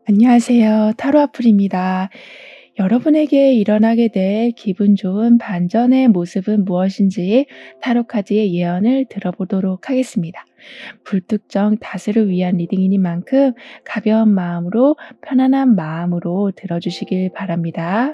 안녕하세요. 타로 아플입니다. 여러분에게 일어나게 될 기분 좋은 반전의 모습은 무엇인지 타로 카드의 예언을 들어보도록 하겠습니다. 불특정 다수를 위한 리딩이니만큼 가벼운 마음으로 편안한 마음으로 들어주시길 바랍니다.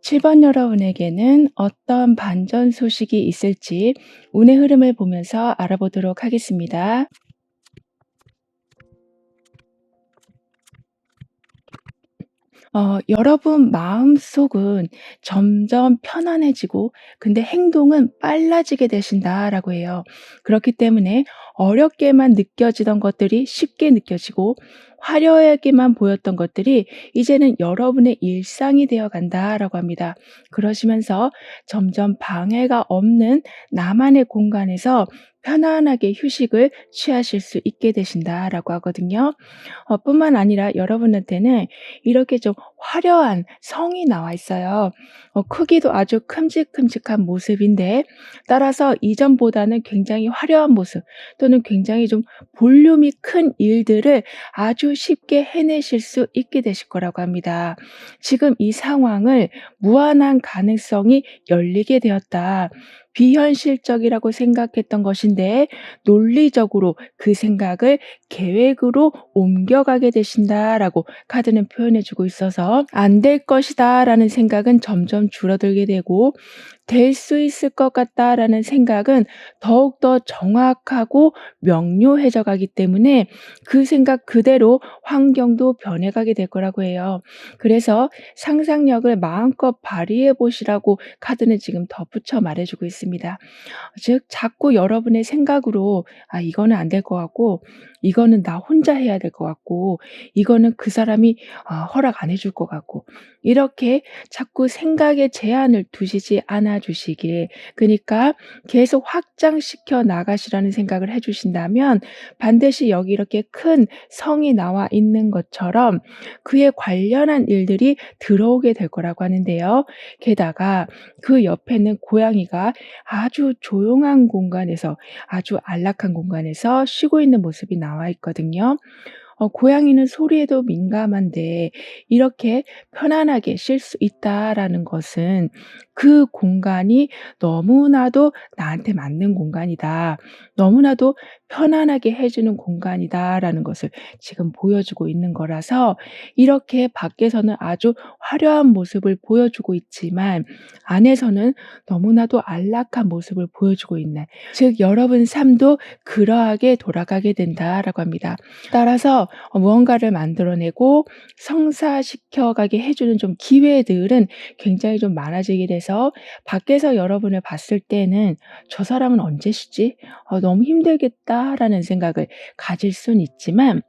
칠 번 여러분에게는 어떤 반전 소식이 있을지 운의 흐름을 보면서 알아보도록 하겠습니다. 여러분 마음속은 점점 편안해지고 근데 행동은 빨라지게 되신다라고 해요. 그렇기 때문에 어렵게만 느껴지던 것들이 쉽게 느껴지고 화려하게만 보였던 것들이 이제는 여러분의 일상이 되어 간다라고 합니다. 그러시면서 점점 방해가 없는 나만의 공간에서 편안하게 휴식을 취하실 수 있게 되신다라고 하거든요. 뿐만 아니라 여러분한테는 이렇게 좀 화려한 성이 나와 있어요. 크기도 아주 큼직큼직한 모습인데 따라서 이전보다는 굉장히 화려한 모습 또는 굉장히 좀 볼륨이 큰 일들을 아주 쉽게 해내실 수 있게 되실 거라고 합니다. 지금 이 상황을 무한한 가능성이 열리게 되었다. 비현실적이라고 생각했던 것인데 논리적으로 그 생각을 계획으로 옮겨가게 되신다라고 카드는 표현해 주고 있어서 안 될 것이다라는 생각은 점점 줄어들게 되고 될 수 있을 것 같다라는 생각은 더욱더 정확하고 명료해져 가기 때문에 그 생각 그대로 환경도 변해가게 될 거라고 해요. 그래서 상상력을 마음껏 발휘해 보시라고 카드는 지금 덧붙여 말해 주고 있습니다. 즉 자꾸 여러분의 생각으로 '아 이거는 안 될 것 같고 이거는 나 혼자 해야 될 것 같고 이거는 그 사람이 허락 안 해줄 것 같고.' 이렇게 자꾸 생각에 제한을 두시지 않아 주시길 그니까 계속 확장시켜 나가시라는 생각을 해 주신다면 반드시 여기 이렇게 큰 성이 나와 있는 것처럼 그에 관련한 일들이 들어오게 될 거라고 하는데요. 게다가 그 옆에는 고양이가 아주 조용한 공간에서 아주 안락한 공간에서 쉬고 있는 모습이 나와 있거든요. 고양이는 소리에도 민감한데 이렇게 편안하게 쉴 수 있다라는 것은 그 공간이 너무나도 나한테 맞는 공간이다. 너무나도 편안하게 해 주는 공간이다라는 것을 지금 보여주고 있는 거라서 이렇게 밖에서는 아주 화려한 모습을 보여주고 있지만 안에서는 너무나도 안락한 모습을 보여주고 있는 즉 여러분 삶도 그러하게 돌아가게 된다라고 합니다. 따라서 무언가를 만들어내고 성사시켜 가게 해 주는 좀 기회들은 굉장히 좀 많아지게 돼서 밖에서 여러분을 봤을 때는 '저 사람은 언제 쉬지? 너무 힘들겠다.'라는 생각을 가질 수는 있지만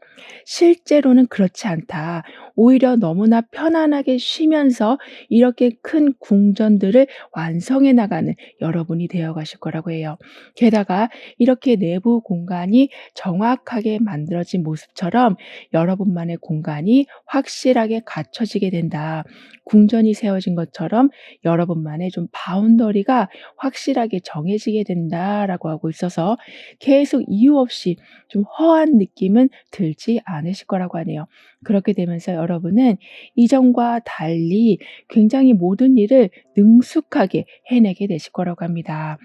실제로는 그렇지 않다. 오히려 너무나 편안하게 쉬면서 이렇게 큰 궁전들을 완성해 나가는 여러분이 되어 가실 거라고 해요. 게다가 이렇게 내부 공간이 정확하게 만들어진 모습처럼 여러분만의 공간이 확실하게 갖춰지게 된다. 궁전이 세워진 것처럼 여러분만의 좀 바운더리가 확실하게 정해지게 된다라고 하고 있어서 계속 이유 없이 좀 허한 느낌은 들지 않으실 거라고 하네요. 그렇게 되면서 여러분은 이전과 달리 굉장히 모든 일을 능숙하게 해내게 되실 거라고 합니다.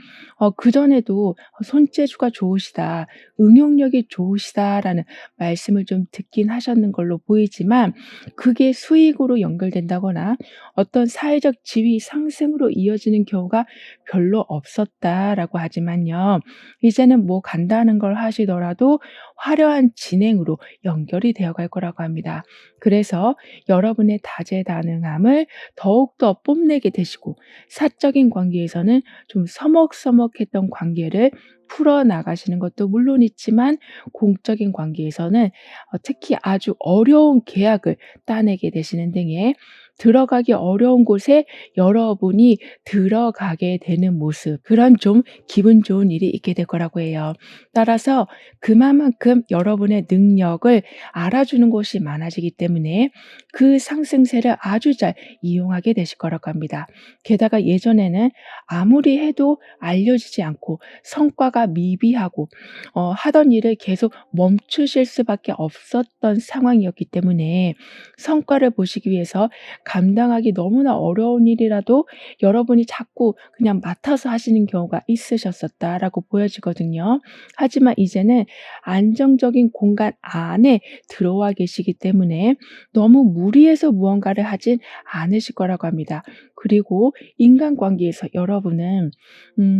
그전에도 손재주가 좋으시다, 응용력이 좋으시다라는 말씀을 좀 듣긴 하셨는 걸로 보이지만 그게 수익으로 연결된다거나 어떤 사회적 지위 상승으로 이어지는 경우가 별로 없었다라고 하지만요. 이제는 뭐 간다는 걸 하시더라도 화려한 진행으로 연결이 되어 갈 거라고 합니다. 그래서 여러분의 다재다능함을 더욱더 뽐내게 되시고 사적인 관계에서는 좀 서먹서먹했던 관계를 풀어나가시는 것도 물론 있지만 공적인 관계에서는 특히 아주 어려운 계약을 따내게 되시는 등의 들어가기 어려운 곳에 여러분이 들어가게 되는 모습, 그런 좀 기분 좋은 일이 있게 될 거라고 해요. 따라서 그만큼 여러분의 능력을 알아주는 곳이 많아지기 때문에 그 상승세를 아주 잘 이용하게 되실 거라고 합니다. 게다가 예전에는 아무리 해도 알려지지 않고 성과가 미비하고 하던 일을 계속 멈추실 수밖에 없었던 상황이었기 때문에 성과를 보시기 위해서 감당하기 너무나 어려운 일이라도 여러분이 자꾸 그냥 맡아서 하시는 경우가 있으셨었다라고 보여지거든요. 하지만 이제는 안정적인 공간 안에 들어와 계시기 때문에 너무 무리해서 무언가를 하진 않으실 거라고 합니다. 그리고 인간관계에서 여러분은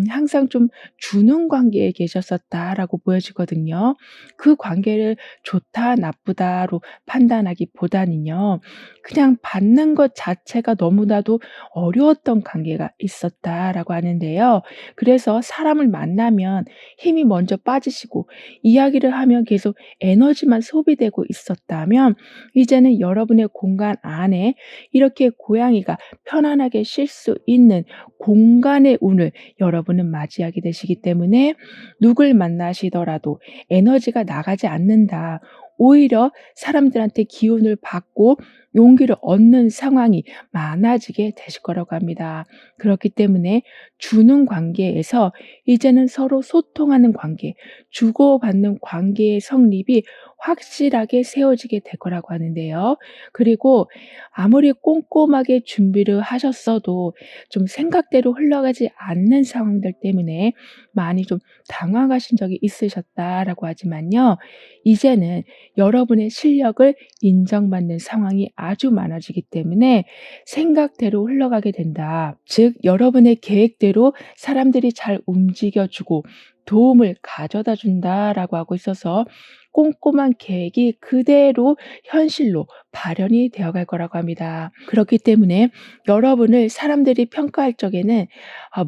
항상 좀 주는 관계에 계셨었다라고 보여지거든요. 그 관계를 좋다 나쁘다로 판단하기보다는요. 그냥 받는 것 자체가 너무나도 어려웠던 관계가 있었다라고 하는데요. 그래서 사람을 만나면 힘이 먼저 빠지시고 이야기를 하면 계속 에너지만 소비되고 있었다면 이제는 여러분의 공간 안에 이렇게 고양이가 편안하게 쉴 수 있는 공간의 운을 여러분은 맞이하게 되시기 때문에 누굴 만나시더라도 에너지가 나가지 않는다. 오히려 사람들한테 기운을 받고 용기를 얻는 상황이 많아지게 되실 거라고 합니다. 그렇기 때문에 주는 관계에서 이제는 서로 소통하는 관계, 주고받는 관계의 성립이 확실하게 세워지게 될 거라고 하는데요. 그리고 아무리 꼼꼼하게 준비를 하셨어도 좀 생각대로 흘러가지 않는 상황들 때문에 많이 좀 당황하신 적이 있으셨다라고 하지만요. 이제는 여러분의 실력을 인정받는 상황이 아주 많아지기 때문에 생각대로 흘러가게 된다. 즉, 여러분의 계획대로 사람들이 잘 움직여주고 도움을 가져다 준다라고 하고 있어서 꼼꼼한 계획이 그대로 현실로 발현이 되어 갈 거라고 합니다. 그렇기 때문에 여러분을 사람들이 평가할 적에는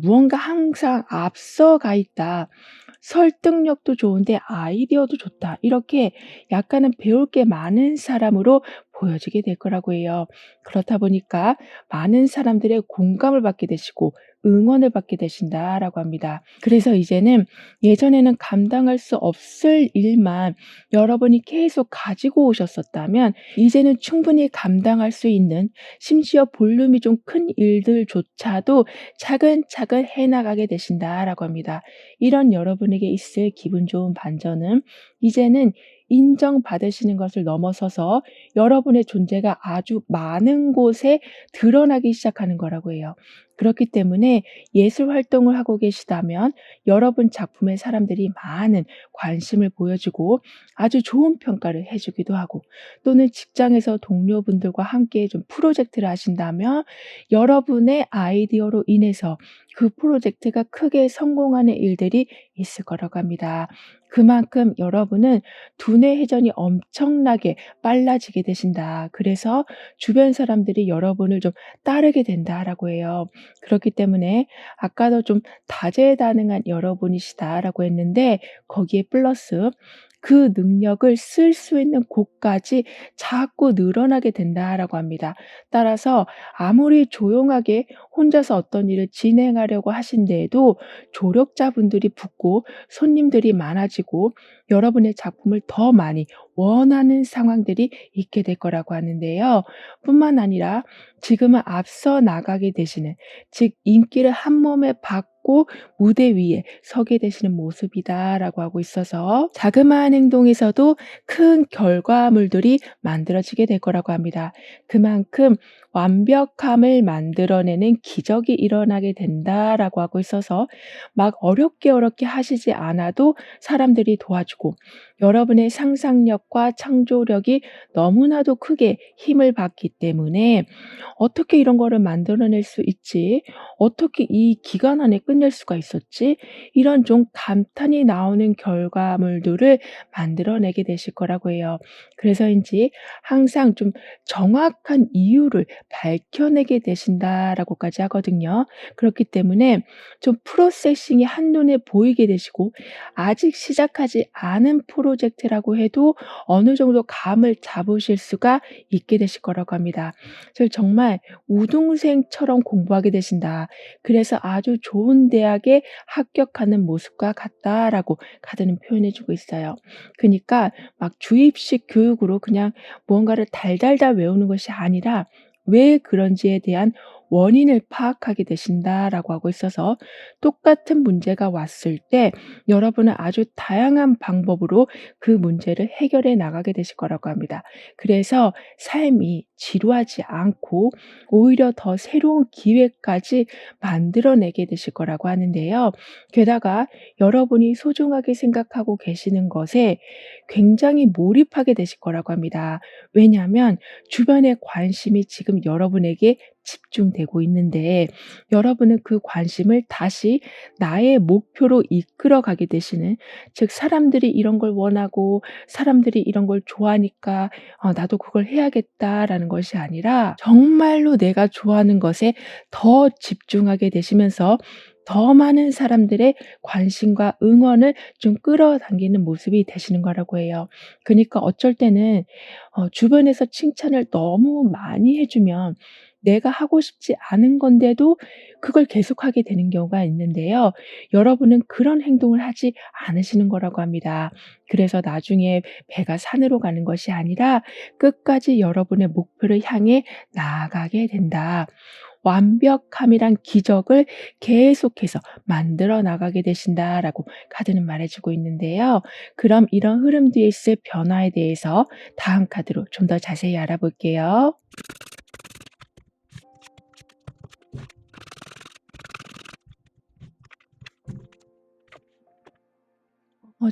무언가 항상 앞서가 있다. 설득력도 좋은데 아이디어도 좋다. 이렇게 약간은 배울 게 많은 사람으로 보여지게 될 거라고 해요. 그렇다 보니까 많은 사람들의 공감을 받게 되시고 응원을 받게 되신다라고 합니다. 그래서 이제는 예전에는 감당할 수 없을 일만 여러분이 계속 가지고 오셨었다면 이제는 충분히 감당할 수 있는 심지어 볼륨이 좀 큰 일들조차도 차근차근 해나가게 되신다라고 합니다. 이런 여러분에게 있을 기분 좋은 반전은 이제는 인정받으시는 것을 넘어서서 여러분의 존재가 아주 많은 곳에 드러나기 시작하는 거라고 해요. 그렇기 때문에 예술 활동을 하고 계시다면 여러분 작품에 사람들이 많은 관심을 보여주고 아주 좋은 평가를 해 주기도 하고, 또는 직장에서 동료분들과 함께 좀 프로젝트를 하신다면 여러분의 아이디어로 인해서 그 프로젝트가 크게 성공하는 일들이 있을 거라고 합니다. 그만큼 여러분은 두뇌 회전이 엄청나게 빨라지게 되신다. 그래서 주변 사람들이 여러분을 좀 따르게 된다라고 해요. 그렇기 때문에 아까도 좀 다재다능한 여러분이시다라고 했는데, 거기에 플러스 그 능력을 쓸 수 있는 곳까지 자꾸 늘어나게 된다라고 합니다. 따라서 아무리 조용하게 혼자서 어떤 일을 진행하려고 하신데에도 조력자분들이 붙고 손님들이 많아지고 여러분의 작품을 더 많이 원하는 상황들이 있게 될 거라고 하는데요. 뿐만 아니라 지금은 앞서 나가게 되시는, 즉 인기를 한몸에 받고 무대 위에 서게 되시는 모습이다라고 하고 있어서 자그마한 행동에서도 큰 결과물들이 만들어지게 될 거라고 합니다. 그만큼 완벽함을 만들어내는 기적이 일어나게 된다라고 하고 있어서 막 어렵게 하시지 않아도 사람들이 도와주고, 여러분의 상상력과 창조력이 너무나도 크게 힘을 받기 때문에 '어떻게 이런 거를 만들어낼 수 있지? 어떻게 이 기간 안에 끝낼 수가 있었지?' 이런 좀 감탄이 나오는 결과물들을 만들어내게 되실 거라고 해요. 그래서인지 항상 좀 정확한 이유를 밝혀내게 되신다라고까지 하거든요. 그렇기 때문에 좀 프로세싱이 한눈에 보이게 되시고, 아직 시작하지 않은 프로젝트라고 해도 어느 정도 감을 잡으실 수가 있게 되실 거라고 합니다. 그래서 정말 우등생처럼 공부하게 되신다. 그래서 아주 좋은 대학에 합격하는 모습과 같다라고 카드는 표현해 주고 있어요. 그니까 막 주입식 교육으로 그냥 무언가를 달달달 외우는 것이 아니라 왜 그런지에 대한 원인을 파악하게 되신다라고 하고 있어서, 똑같은 문제가 왔을 때 여러분은 아주 다양한 방법으로 그 문제를 해결해 나가게 되실 거라고 합니다. 그래서 삶이 지루하지 않고 오히려 더 새로운 기회까지 만들어내게 되실 거라고 하는데요. 게다가 여러분이 소중하게 생각하고 계시는 것에 굉장히 몰입하게 되실 거라고 합니다. 왜냐하면 주변의 관심이 지금 여러분에게 집중되고 있는데, 여러분은 그 관심을 다시 나의 목표로 이끌어 가게 되시는, 즉 사람들이 이런 걸 원하고 사람들이 이런 걸 좋아하니까 '나도 그걸 해야겠다.'라는 것이 아니라 정말로 내가 좋아하는 것에 더 집중하게 되시면서 더 많은 사람들의 관심과 응원을 좀 끌어당기는 모습이 되시는 거라고 해요. 그니까 어쩔 때는 주변에서 칭찬을 너무 많이 해 주면 내가 하고 싶지 않은 건데도 그걸 계속하게 되는 경우가 있는데요. 여러분은 그런 행동을 하지 않으시는 거라고 합니다. 그래서 나중에 배가 산으로 가는 것이 아니라 끝까지 여러분의 목표를 향해 나아가게 된다. 완벽함이란 기적을 계속해서 만들어 나가게 되신다라고 카드는 말해 주고 있는데요. 그럼 이런 흐름 뒤에 있을 변화에 대해서 다음 카드로 좀 더 자세히 알아볼게요.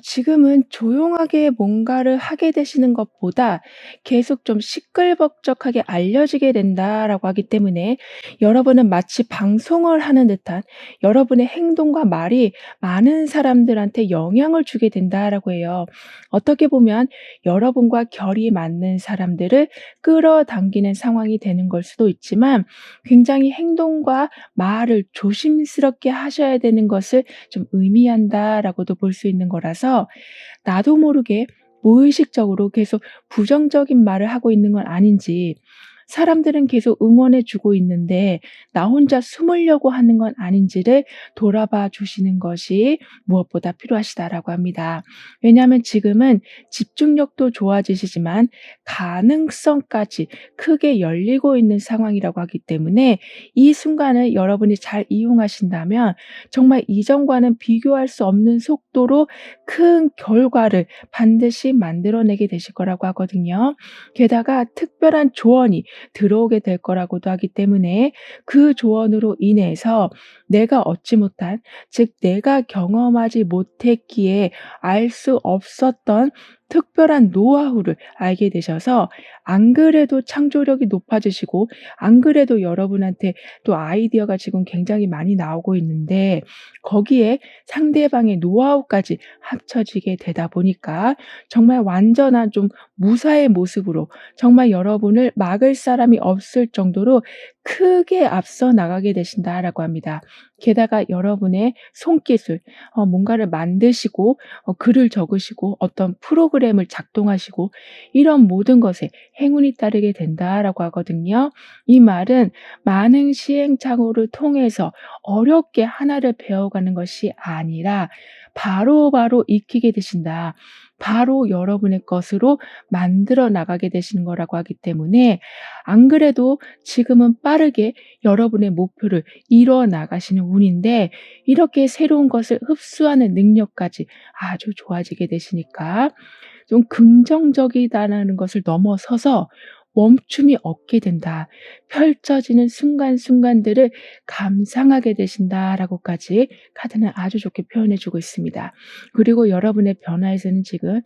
지금은 조용하게 뭔가를 하게 되시는 것보다 계속 좀 시끌벅적하게 알려지게 된다라고 하기 때문에, 여러분은 마치 방송을 하는 듯한 여러분의 행동과 말이 많은 사람들한테 영향을 주게 된다라고 해요. 어떻게 보면 여러분과 결이 맞는 사람들을 끌어당기는 상황이 되는 걸 수도 있지만, 굉장히 행동과 말을 조심스럽게 하셔야 되는 것을 좀 의미한다라고도 볼 수 있는 거라서, 나도 모르게 무의식적으로 계속 부정적인 말을 하고 있는 건 아닌지, 사람들은 계속 응원해 주고 있는데 나 혼자 숨으려고 하는 건 아닌지를 돌아봐 주시는 것이 무엇보다 필요하시다라고 합니다. 왜냐하면 지금은 집중력도 좋아지시지만 가능성까지 크게 열리고 있는 상황이라고 하기 때문에, 이 순간을 여러분이 잘 이용하신다면 정말 이전과는 비교할 수 없는 속도로 큰 결과를 반드시 만들어내게 되실 거라고 하거든요. 게다가 특별한 조언이 들어오게 될 거라고도 하기 때문에 그 조언으로 인해서 내가 얻지 못한, 즉 내가 경험하지 못했기에 알 수 없었던 특별한 노하우를 알게 되셔서 안 그래도 창조력이 높아지시고 안 그래도 여러분한테 또 아이디어가 지금 굉장히 많이 나오고 있는데 거기에 상대방의 노하우까지 합쳐지게 되다 보니까 정말 완전한 좀 무사의 모습으로 정말 여러분을 막을 사람이 없을 정도로 크게 앞서 나가게 되신다라고 합니다. 게다가 여러분의 손기술, 뭔가를 만드시고 글을 적으시고 어떤 프로그램을 작동하시고 이런 모든 것에 행운이 따르게 된다라고 하거든요. 이 말은 많은 시행착오를 통해서 어렵게 하나를 배워가는 것이 아니라 바로바로 익히게 되신다. 바로 여러분의 것으로 만들어 나가게 되시는 거라고 하기 때문에 안 그래도 지금은 빠르게 여러분의 목표를 이뤄 나가시는 운인데 이렇게 새로운 것을 흡수하는 능력까지 아주 좋아지게 되시니까 좀 긍정적이다라는 것을 넘어서서 멈춤이 없게 된다. 펼쳐지는 순간순간들을 감상하게 되신다라고까지 카드는 아주 좋게 표현해 주고 있습니다. 그리고 여러분의 변화에서는 지금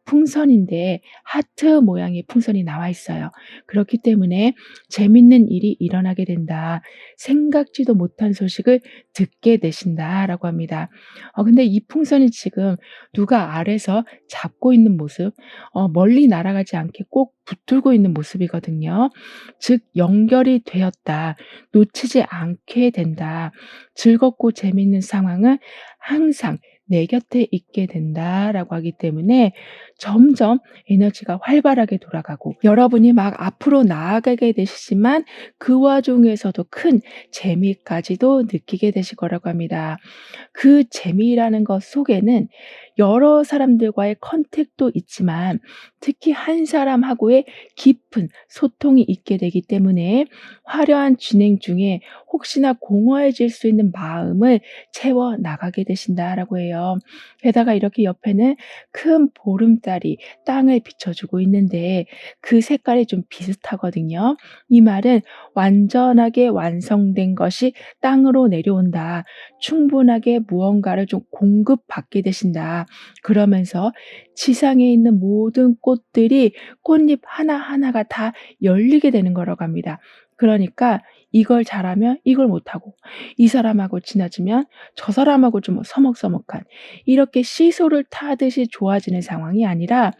풍선인데 하트 모양의 풍선이 나와 있어요. 그렇기 때문에 재밌는 일이 일어나게 된다. 생각지도 못한 소식을 듣게 되신다라고 합니다. 근데 이 풍선이 지금 누가 아래서 잡고 있는 모습, 멀리 날아가지 않게 꼭 붙들고 있는 모습이거든요. 즉 연결이 되었다. 놓치지 않게 된다. 즐겁고 재미있는 상황은 항상 내 곁에 있게 된다라고 하기 때문에 점점 에너지가 활발하게 돌아가고 여러분이 막 앞으로 나아가게 되시지만 그 와중에서도 큰 재미까지도 느끼게 되실 거라고 합니다. 그 재미라는 것 속에는 여러 사람들과의 컨택도 있지만 특히 한 사람하고의 깊은 소통이 있게 되기 때문에 화려한 진행 중에 혹시나 공허해질 수 있는 마음을 채워 나가게 되신다라고 해요. 게다가 이렇게 옆에는 큰 보름달이 땅을 비춰주고 있는데 그 색깔이 좀 비슷하거든요. 이 말은 완전하게 완성된 것이 땅으로 내려온다. 충분하게 무언가를 좀 공급받게 되신다. 그러면서 지상에 있는 모든 꽃들이 꽃잎 하나하나가 다 열리게 되는 거라고 합니다. 그러니까 이걸 잘하면 이걸 못하고 이 사람하고 친해지면 저 사람하고 좀 서먹서먹한 이렇게 시소를 타듯이 좋아지는 상황이 아니라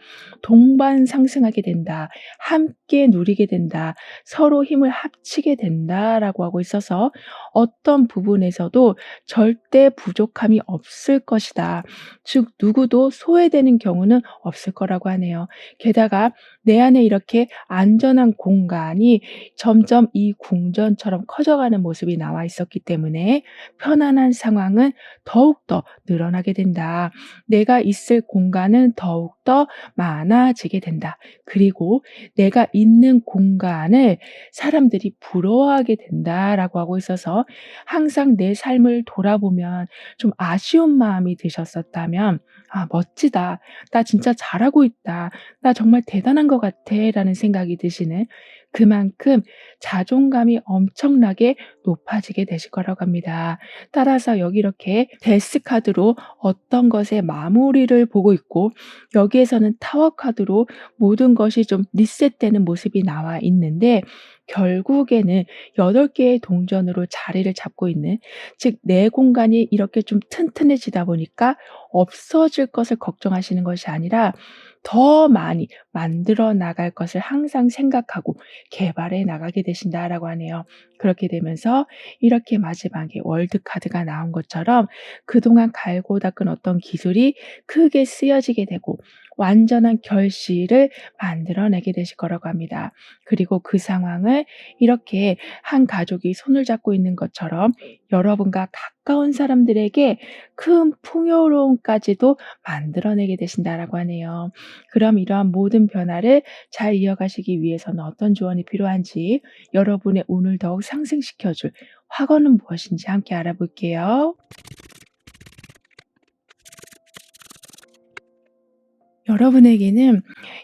동반상승하게 된다. 함께 누리게 된다. 서로 힘을 합치게 된다라고 하고 있어서 어떤 부분에서도 절대 부족함이 없을 것이다. 즉 누구도 소외되는 경우는 없을 거라고 하네요. 게다가 내 안에 이렇게 안전한 공간이 점점 이 궁전처럼 커져가는 모습이 나와 있었기 때문에 편안한 상황은 더욱더 늘어나게 된다. 내가 있을 공간은 더욱더 많아지게 된다. 그리고 내가 있는 공간을 사람들이 부러워하게 된다라고 하고 있어서 항상 내 삶을 돌아보면 좀 아쉬운 마음이 드셨었다면 아, 멋지다. 나 진짜 잘하고 있다. 나 정말 대단한 것 같아. 라는 생각이 드시는 그만큼 자존감이 엄청나게 높아지게 되실 거라고 합니다. 따라서 여기 이렇게 데스 카드로 어떤 것의 마무리를 보고 있고 여기에서는 타워 카드로 모든 것이 좀 리셋되는 모습이 나와 있는데 결국에는 8개의 동전으로 자리를 잡고 있는 즉 내 공간이 이렇게 좀 튼튼해지다 보니까 없어질 것을 걱정하시는 것이 아니라 더 많이 만들어 나갈 것을 항상 생각하고 개발해 나가게 되신다라고 하네요. 그렇게 되면서 이렇게 마지막에 월드 카드가 나온 것처럼 그동안 갈고 닦은 어떤 기술이 크게 쓰여지게 되고 완전한 결실을 만들어내게 되실 거라고 합니다. 그리고 그 상황을 이렇게 한 가족이 손을 잡고 있는 것처럼 여러분과 가까운 사람들에게 큰 풍요로움까지도 만들어내게 되신다라고 하네요. 그럼 이러한 모든 변화를 잘 이어가시기 위해서는 어떤 조언이 필요한지 여러분의 운을 더욱 상승시켜 줄 확언은 무엇인지 함께 알아볼게요. 여러분에게는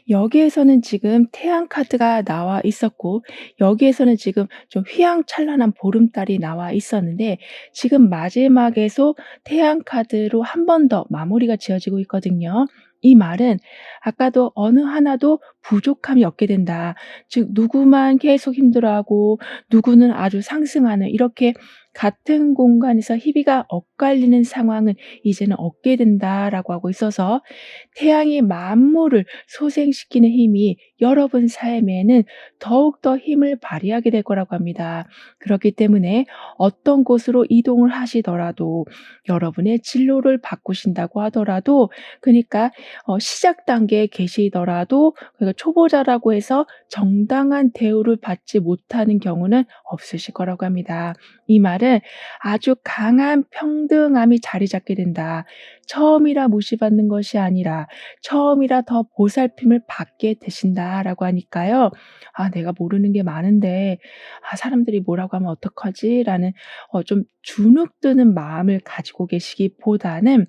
여기에서는 지금 태양 카드가 나와 있었고, 여기에서는 지금 좀 휘황찬란한 보름달이 나와 있었는데, 지금 마지막에서 태양 카드로 한 번 더 마무리가 지어지고 있거든요. 이 말은 아까도 어느 하나도 부족함이 없게 된다. 즉 누구만 계속 힘들어하고 누구는 아주 상승하는, 이렇게 같은 공간에서 희비가 엇갈리는 상황은 이제는 없게 된다라고 하고 있어서, 태양이 만물을 소생시키는 힘이 여러분 삶에는 더욱더 힘을 발휘하게 될 거라고 합니다. 그렇기 때문에 어떤 곳으로 이동을 하시더라도, 여러분의 진로를 바꾸신다고 하더라도, 그러니까 시작 단계에 계시더라도, 그러니까 초보자라고 해서 정당한 대우를 받지 못하는 경우는 없으실 거라고 합니다. 이 말은 아주 강한 평등함이 자리 잡게 된다. 처음이라 무시받는 것이 아니라 처음이라 더 보살핌을 받게 되신다라고 하니까요. '아 내가 모르는 게 많은데 사람들이 뭐라고 하면 어떡하지?'라는 좀 주눅드는 마음을 가지고 계시기보다는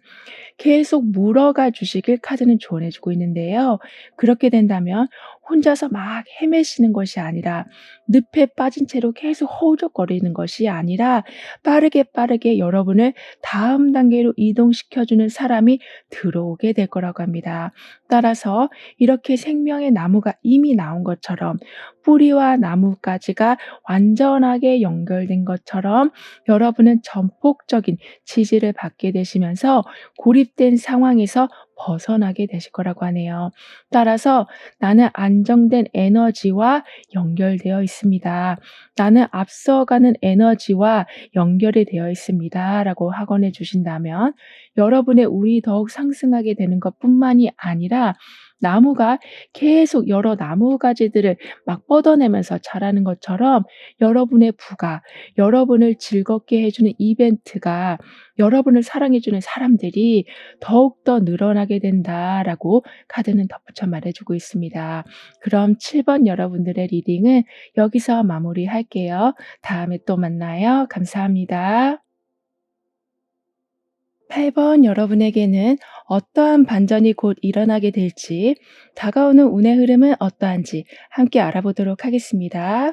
계속 물어가 주시길 카드는 조언해 주고 있는데요. 그렇게 된다면 혼자서 막 헤매시는 것이 아니라, 늪에 빠진 채로 계속 허우적거리는 것이 아니라, 빠르게 빠르게 여러분을 다음 단계로 이동시켜 주는 사람이 들어오게 될 거라고 합니다. 따라서 이렇게 생명의 나무가 이미 나온 것처럼, 뿌리와 나뭇가지가 완전하게 연결된 것처럼, 여러분은 전폭적인 지지를 받게 되시면서 고립된 상황에서 벗어나게 되실 거라고 하네요. 따라서 나는 안정된 에너지와 연결되어 있습니다. 나는 앞서가는 에너지와 연결이 되어 있습니다. 라고 확언해 주신다면, 여러분의 운이 더욱 상승하게 되는 것 뿐만이 아니라, 나무가 계속 여러 나무 가지들을 막 뻗어내면서 자라는 것처럼, 여러분의 부가, 여러분을 즐겁게 해주는 이벤트가, 여러분을 사랑해주는 사람들이 더욱더 늘어나게 된다라고 카드는 덧붙여 말해주고 있습니다. 그럼 7번 여러분들의 리딩은 여기서 마무리할게요. 다음에 또 만나요. 감사합니다. 8번 여러분에게는 어떠한 반전이 곧 일어나게 될지, 다가오는 운의 흐름은 어떠한지 함께 알아보도록 하겠습니다.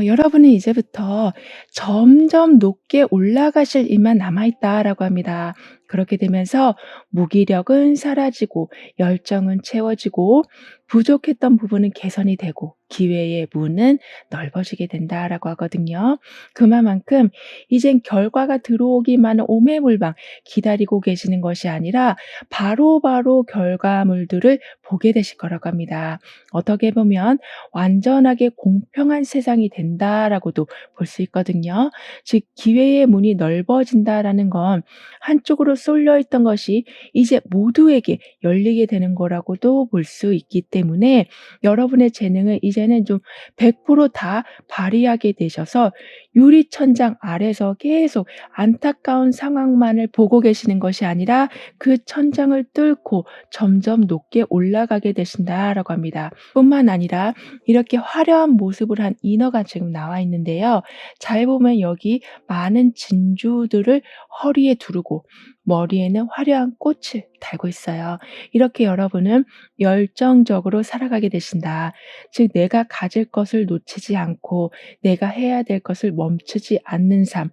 여러분은 이제부터 점점 높게 올라가실 일만 남아있다라고 합니다. 그렇게 되면서 무기력은 사라지고 열정은 채워지고 부족했던 부분은 개선이 되고 기회의 문은 넓어지게 된다라고 하거든요. 그만큼 이젠 결과가 들어오기만 오매물방 기다리고 계시는 것이 아니라 바로바로 결과물들을 보게 되실 거라고 합니다. 어떻게 보면 완전하게 공평한 세상이 된다라고도 볼 수 있거든요. 즉 기회의 문이 넓어진다라는 건 한쪽으로 쏠려 있던 것이 이제 모두에게 열리게 되는 거라고도 볼 수 있기 때문에, 여러분의 재능을 이제는 좀 100%다 발휘하게 되셔서 유리천장 아래서 계속 안타까운 상황만을 보고 계시는 것이 아니라 그 천장을 뚫고 점점 높게 올라가게 되신다라고 합니다. 뿐만 아니라 이렇게 화려한 모습을 한 인어가 지금 나와 있는데요. 잘 보면 여기 많은 진주들을 허리에 두르고 머리에는 화려한 꽃을 달고 있어요. 이렇게 여러분은 열정적으로 살아가게 되신다. 즉 내가 가질 것을 놓치지 않고 내가 해야 될 것을 멈추지 않는 삶,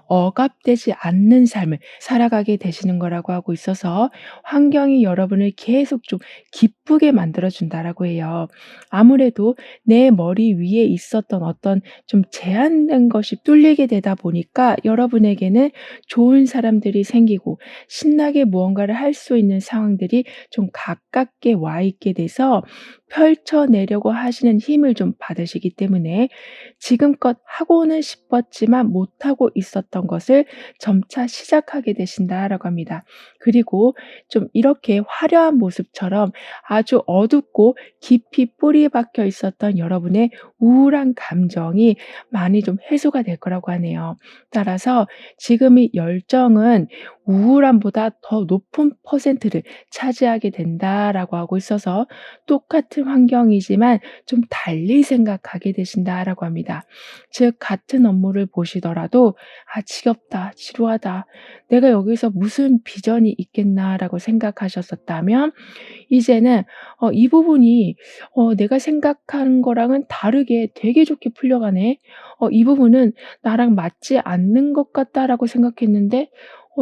억압되지 않는 삶을 살아가게 되시는 거라고 하고 있어서, 환경이 여러분을 계속 좀 기쁘게 만들어 준다라고 해요. 아무래도 내 머리 위에 있었던 어떤 좀 제한된 것이 뚫리게 되다 보니까 여러분에게는 좋은 사람들이 생기고 신나게 무언가를 할 수 있는 상황들이 좀 가깝게 와 있게 돼서 펼쳐내려고 하시는 힘을 좀 받으시기 때문에, 지금껏 하고는 싶었지만 못하고 있었던 것을 점차 시작하게 되신다라고 합니다. 그리고 좀 이렇게 화려한 모습처럼 아주 어둡고 깊이 뿌리 박혀 있었던 여러분의 우울한 감정이 많이 좀 해소가 될 거라고 하네요. 따라서 지금 이 열정은 우울함보다 더 높은 퍼센트를 차지하게 된다라고 하고 있어서, 똑같은 똑같은 환경이지만 좀 달리 생각하게 되신다라고 합니다. 즉 같은 업무를 보시더라도 '아 지겹다. 지루하다. 내가 여기서 무슨 비전이 있겠나.'라고 생각하셨었다면 이제는 이 부분이 '내가 생각한 거랑은 다르게 되게 좋게 풀려가네. 이 부분은 나랑 맞지 않는 것 같다.'라고 생각했는데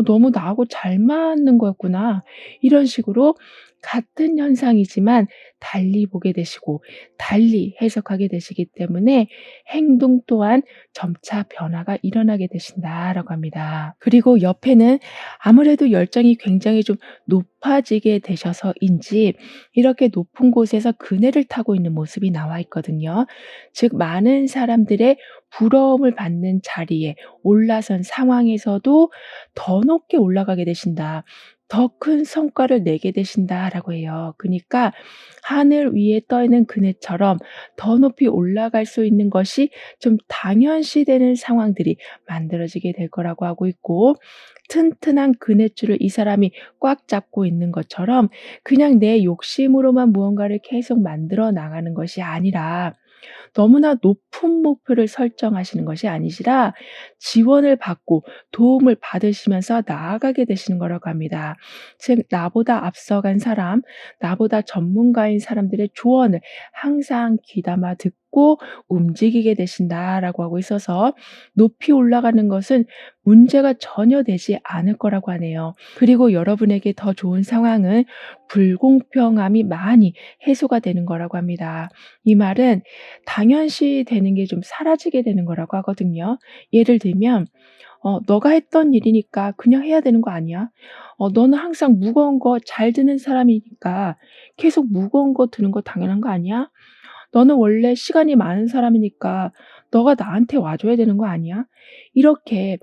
'너무 나하고 잘 맞는 거였구나.' 이런 식으로 같은 현상이지만 달리 보게 되시고 달리 해석하게 되시기 때문에 행동 또한 점차 변화가 일어나게 되신다라고 합니다. 그리고 옆에는 아무래도 열정이 굉장히 좀 높아지게 되셔서인지 이렇게 높은 곳에서 그네를 타고 있는 모습이 나와 있거든요. 즉 많은 사람들의 부러움을 받는 자리에 올라선 상황에서도 더 높게 올라가게 되신다. 더 큰 성과를 내게 되신다라고 해요. 그니까 하늘 위에 떠 있는 그네처럼 더 높이 올라갈 수 있는 것이 좀 당연시되는 상황들이 만들어지게 될 거라고 하고 있고 튼튼한 그net줄을 이 사람이 꽉 잡고 있는 것처럼 그냥 내 욕심으로만 무언가를 계속 만들어 나가는 것이 아니라 너무나 높은 목표를 설정하시는 것이 아니시라 지원을 받고 도움을 받으시면서 나아가게 되시는 거라고 합니다. 즉 나보다 앞서간 사람, 나보다 전문가인 사람들의 조언을 항상 귀담아 듣고 움직이게 되신다라고 하고 있어서 높이 올라가는 것은 문제가 전혀 되지 않을 거라고 하네요. 그리고 여러분에게 더 좋은 상황은 불공평함이 많이 해소가 되는 거라고 합니다. 이 말은 당연시 되는 게 좀 사라지게 되는 거라고 하거든요. 예를 들면 "너가 했던 일이니까 그냥 해야 되는 거 아니야? 너는 항상 무거운 거 잘 드는 사람이니까 계속 무거운 거 드는 거 당연한 거 아니야? 너는 원래 시간이 많은 사람이니까 너가 나한테 와 줘야 되는 거 아니야?" 이렇게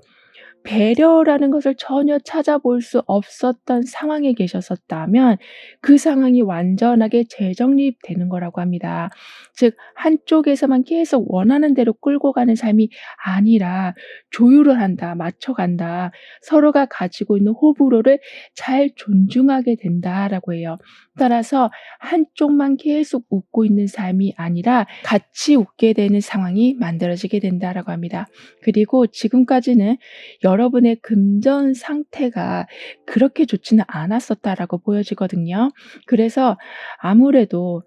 배려라는 것을 전혀 찾아볼 수 없었던 상황에 계셨었다면 그 상황이 완전하게 재정립되는 거라고 합니다. 즉 한쪽에서만 계속 원하는 대로 끌고 가는 삶이 아니라 조율을 한다, 맞춰간다, 서로가 가지고 있는 호불호를 잘 존중하게 된다라고 해요. 따라서 한쪽만 계속 웃고 있는 삶이 아니라 같이 웃게 되는 상황이 만들어지게 된다라고 합니다. 그리고 지금까지는 여러분의 금전 상태가 그렇게 좋지는 않았었다라고 보여지거든요. 그래서 아무래도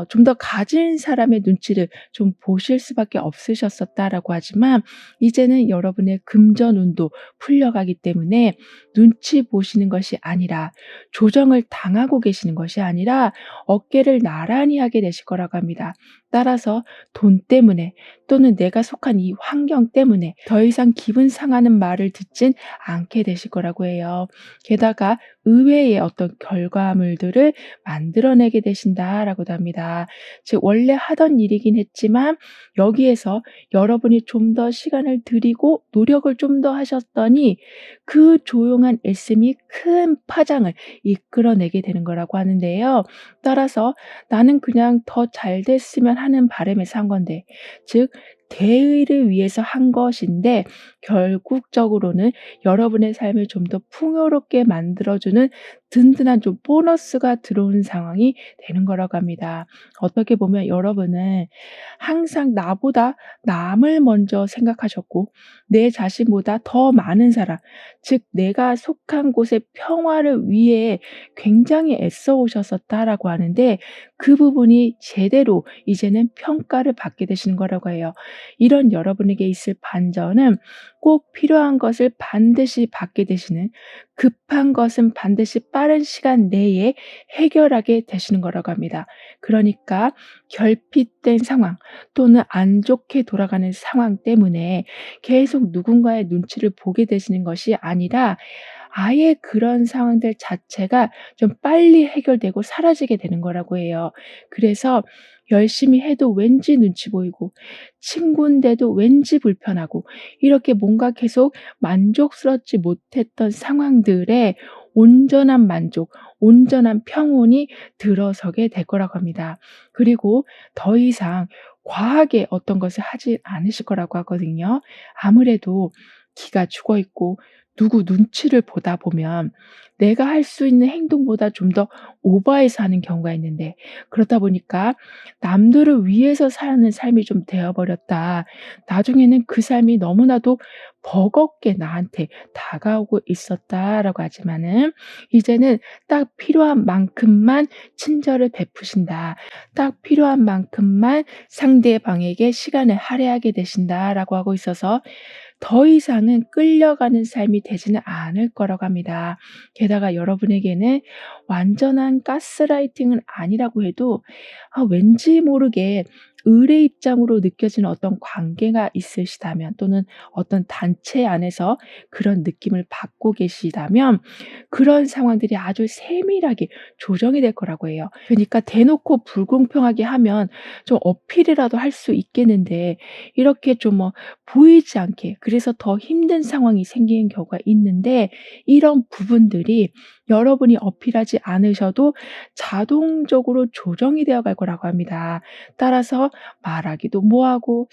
좀 더 가진 사람의 눈치를 좀 보실 수밖에 없으셨었다라고 하지만 이제는 여러분의 금전운도 풀려가기 때문에 눈치 보시는 것이 아니라 조정을 당하고 계시는 것이 아니라 어깨를 나란히 하게 되실 거라고 합니다. 따라서 돈 때문에 또는 내가 속한 이 환경 때문에 더 이상 기분 상하는 말을 듣진 않게 되실 거라고 해요. 게다가 의외의 어떤 결과물들을 만들어내게 되신다라고도 합니다. 즉 원래 하던 일이긴 했지만 여기에서 여러분이 좀 더 시간을 들이고 노력을 좀 더 하셨더니 그 조용한 애씀이 큰 파장을 이끌어내게 되는 거라고 하는데요. 따라서 '나는 그냥 더 잘 됐으면 하는 바람에서 한 건데' 즉 대의를 위해서 한 것인데 결국적으로는 여러분의 삶을 좀 더 풍요롭게 만들어주는 든든한 좀 보너스가 들어오는 상황이 되는 거라고 합니다. 어떻게 보면 여러분은 항상 나보다 남을 먼저 생각하셨고 내 자신보다 더 많은 사람, 즉 내가 속한 곳의 평화를 위해 굉장히 애써 오셨었다라고 하는데 그 부분이 제대로 이제는 평가를 받게 되시는 거라고 해요. 이런 여러분에게 있을 반전은 꼭 필요한 것을 반드시 받게 되시는 급한 것은 반드시 빠른 시간 내에 해결하게 되시는 거라고 합니다. 그러니까 결핍된 상황 또는 안 좋게 돌아가는 상황 때문에 계속 누군가의 눈치를 보게 되시는 것이 아니라 아예 그런 상황들 자체가 좀 빨리 해결되고 사라지게 되는 거라고 해요. 그래서 열심히 해도 왠지 눈치 보이고 친구인데도 왠지 불편하고 이렇게 뭔가 계속 만족스럽지 못했던 상황들에 온전한 만족, 온전한 평온이 들어서게 될 거라고 합니다. 그리고 더 이상 과하게 어떤 것을 하지 않으실 거라고 하거든요. 아무래도 기가 죽어 있고 누구 눈치를 보다 보면 내가 할 수 있는 행동보다 좀 더 오버해서 하는 경우가 있는데, 그렇다 보니까 '남들을 위해서 사는 삶이 좀 되어 버렸다. 나중에는 그 삶이 너무나도 버겁게 나한테 다가오고 있었다.'라고 하지만은, 이제는 딱 필요한 만큼만 친절을 베푸신다. 딱 필요한 만큼만 상대방에게 시간을 할애하게 되신다라고 하고 있어서 더 이상은 끌려가는 삶이 되지는 않을 거라고 합니다. 게다가 여러분에게는 완전한 가스라이팅은 아니라고 해도 왠지 모르게 의뢰 입장으로 느껴지는 어떤 관계가 있으시다면, 또는 어떤 단체 안에서 그런 느낌을 받고 계시다면, 그런 상황들이 아주 세밀하게 조정이 될 거라고 해요. 그러니까 대놓고 불공평하게 하면 좀 어필이라도 할 수 있겠는데, 이렇게 좀 보이지 않게, 그래서 더 힘든 상황이 생기는 경우가 있는데, 이런 부분들이 여러분이 어필하지 않으셔도 자동적으로 조정이 되어 갈 거라고 합니다. 따라서 말하기도 뭐하고,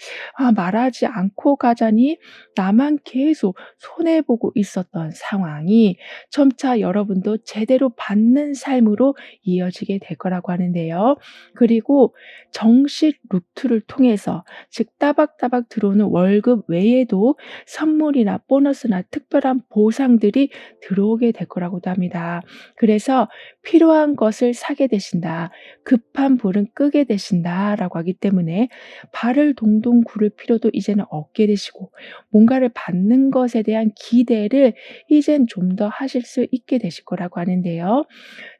말하지 않고 가자니 나만 계속 손해 보고 있었던 상황이 점차 여러분도 제대로 받는 삶으로 이어지게 될 거라고 하는데요. 그리고 정식 루트를 통해서, 즉 따박따박 들어오는 월급 외에도 선물이나 보너스나 특별한 보상들이 들어오게 될 거라고도 합니다. 그래서 필요한 것을 사게 되신다. 급한 불은 끄게 되신다라고 하기 때문에 발을 동동 구를 필요도 이제는 없게 되시고, 뭔가를 받는 것에 대한 기대를 이젠 좀 더 하실 수 있게 되실 거라고 하는데요.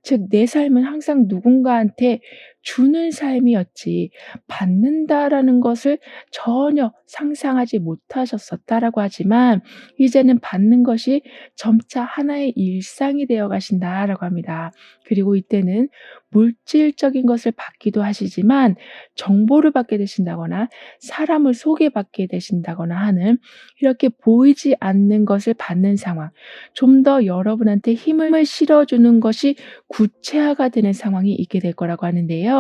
즉 내 삶은 항상 누군가한테 주는 삶이었지 받는다라는 것을 전혀 상상하지 못하셨었다라고 하지만, 이제는 받는 것이 점차 하나의 일상이 되어 가신다라고 합니다. 그리고 이때는 물질적인 것을 받기도 하시지만, 정보를 받게 되신다거나 사람을 소개받게 되신다거나 하는, 이렇게 보이지 않는 것을 받는 상황, 좀 더 여러분한테 힘을 실어주는 것이 구체화가 되는 상황이 있게 될 거라고 하는데요.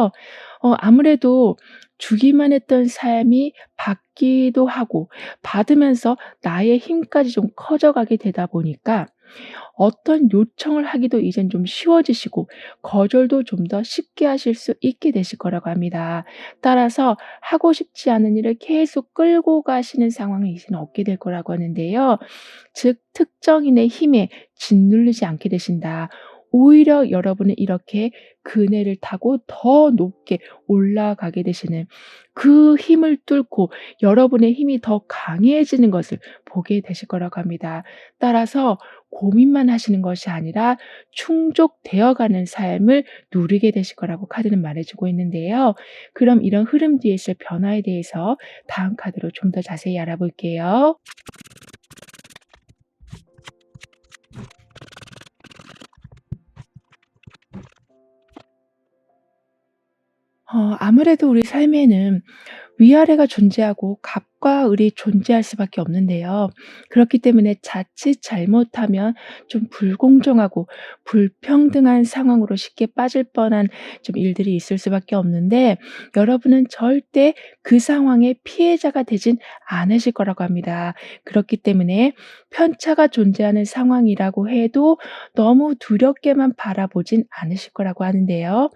아무래도 주기만 했던 삶이 받기도 하고 받으면서 나의 힘까지 좀 커져가게 되다 보니까, 어떤 요청을 하기도 이젠 좀 쉬워지시고 거절도 좀 더 쉽게 하실 수 있게 되실 거라고 합니다. 따라서 하고 싶지 않은 일을 계속 끌고 가시는 상황이 이제는 없게 될 거라고 하는데요. 즉 특정인의 힘에 짓눌리지 않게 되신다. 오히려 여러분은 이렇게 그네를 타고 더 높게 올라가게 되시는, 그 힘을 뚫고 여러분의 힘이 더 강해지는 것을 보게 되실 거라고 합니다. 따라서 고민만 하시는 것이 아니라 충족되어 가는 삶을 누리게 되실 거라고 카드는 말해주고 있는데요. 그럼 이런 흐름 뒤에 있을 변화에 대해서 다음 카드로 좀 더 자세히 알아볼게요. 아무래도 우리 삶에는 위아래가 존재하고 갑과 을이 존재할 수밖에 없는데요. 그렇기 때문에 자칫 잘못하면 좀 불공정하고 불평등한 상황으로 쉽게 빠질 뻔한 좀 일들이 있을 수밖에 없는데, 여러분은 절대 그 상황의 피해자가 되진 않으실 거라고 합니다. 그렇기 때문에 편차가 존재하는 상황이라고 해도 너무 두렵게만 바라보진 않으실 거라고 하는데요.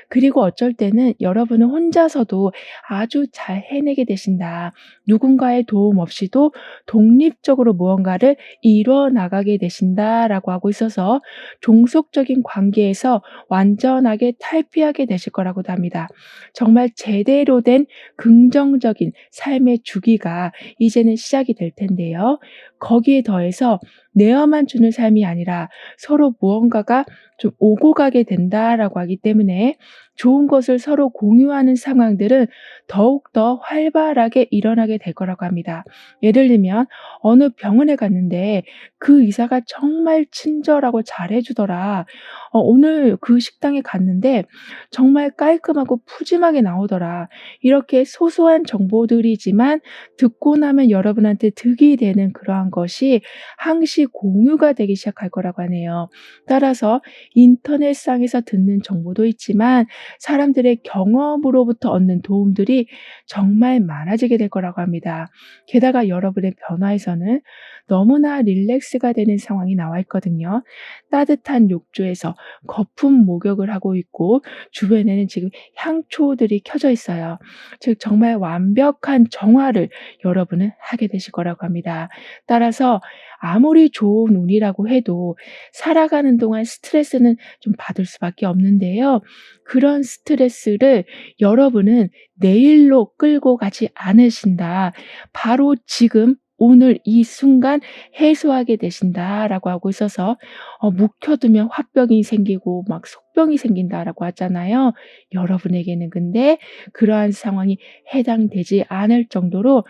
그리고 어쩔 때는 여러분은 혼자서도 아주 잘 해내게 되신다. 누군가의 도움 없이도 독립적으로 무언가를 이뤄 나가게 되신다라고 하고 있어서, 종속적인 관계에서 완전하게 탈피하게 되실 거라고도 합니다. 정말 제대로 된 긍정적인 삶의 주기가 이제는 시작이 될 텐데요. 거기에 더해서 내어만 주는 삶이 아니라 서로 무언가가 좀 오고 가게 된다라고 하기 때문에, 좋은 것을 서로 공유하는 상황들은 더욱더 활발하게 일어나게 될 거라고 합니다. 예를 들면 어느 병원에 갔는데 그 의사가 정말 친절하고 잘해 주더라. 오늘 그 식당에 갔는데 정말 깔끔하고 푸짐하게 나오더라. 이렇게 소소한 정보들이지만 듣고 나면 여러분한테 득이 되는 그러한 것이 항시 공유가 되기 시작할 거라고 하네요. 따라서 인터넷상에서 듣는 정보도 있지만, 사람들의 경험으로부터 얻는 도움들이 정말 많아지게 될 거라고 합니다. 게다가 여러분의 변화에서는 너무나 릴렉스 릴렉스가 되는 상황이 나와 있거든요. 따뜻한 욕조에서 거품 목욕을 하고 있고 주변에는 지금 향초들이 켜져 있어요. 즉 정말 완벽한 정화를 여러분은 하게 되실 거라고 합니다. 따라서 아무리 좋은 운이라고 해도 살아가는 동안 스트레스는 좀 받을 수밖에 없는데요. 그런 스트레스를 여러분은 내일로 끌고 가지 않으신다. 바로 지금 오늘 이 순간 해소하게 되신다라고 하고 있어서 묵혀두면 화병이 생기고 막 속병이 생긴다라고 하잖아요. 여러분에게는 근데 그러한 상황이 해당되지 않을 정도로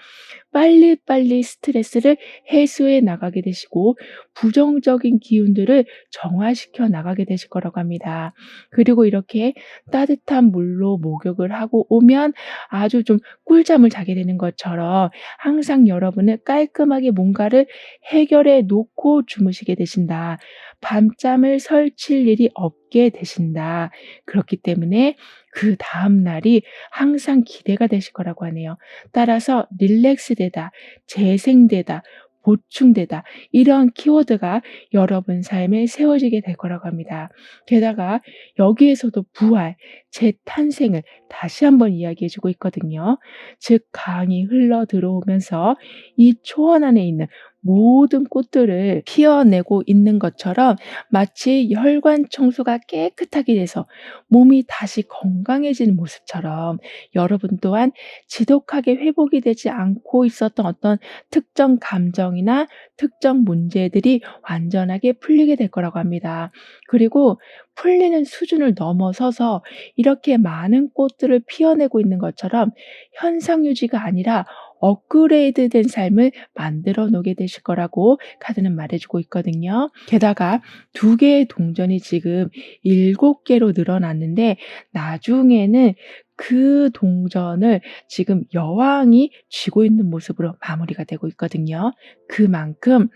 빨리빨리 스트레스를 해소해 나가게 되시고 부정적인 기운들을 정화시켜 나가게 되실 거라고 합니다. 그리고 이렇게 따뜻한 물로 목욕을 하고 오면 아주 좀 꿀잠을 자게 되는 것처럼 항상 여러분은 깔끔하게 뭔가를 해결해 놓고 주무시게 되신다. 밤잠을 설칠 일이 없게 되신다. 그렇기 때문에 그다음 날이 항상 기대가 되실 거라고 하네요. 따라서 릴렉스되다, 재생되다, 보충되다 이런 키워드가 여러분 삶에 세워지게 될 거라고 합니다. 게다가 여기에서도 부활, 재탄생을 다시 한번 이야기해 주고 있거든요. 즉 강이 흘러 들어오면서 이 초원 안에 있는 모든 꽃들을 피어내고 있는 것처럼 마치 혈관 청소가 깨끗하게 돼서 몸이 다시 건강해지는 모습처럼 여러분 또한 지독하게 회복이 되지 않고 있었던 어떤 특정 감정이나 특정 문제들이 완전하게 풀리게 될 거라고 합니다. 그리고 풀리는 수준을 넘어서서 이렇게 많은 꽃들을 피어내고 있는 것처럼 현상 유지가 아니라 업그레이드된 삶을 만들어 놓게 되실 거라고 카드는 말해주고 있거든요. 게다가 두 개의 동전이 지금 7개로 늘어났는데 나중에는 그 동전을 지금 여왕이 쥐고 있는 모습으로 마무리가 되고 있거든요. 그만큼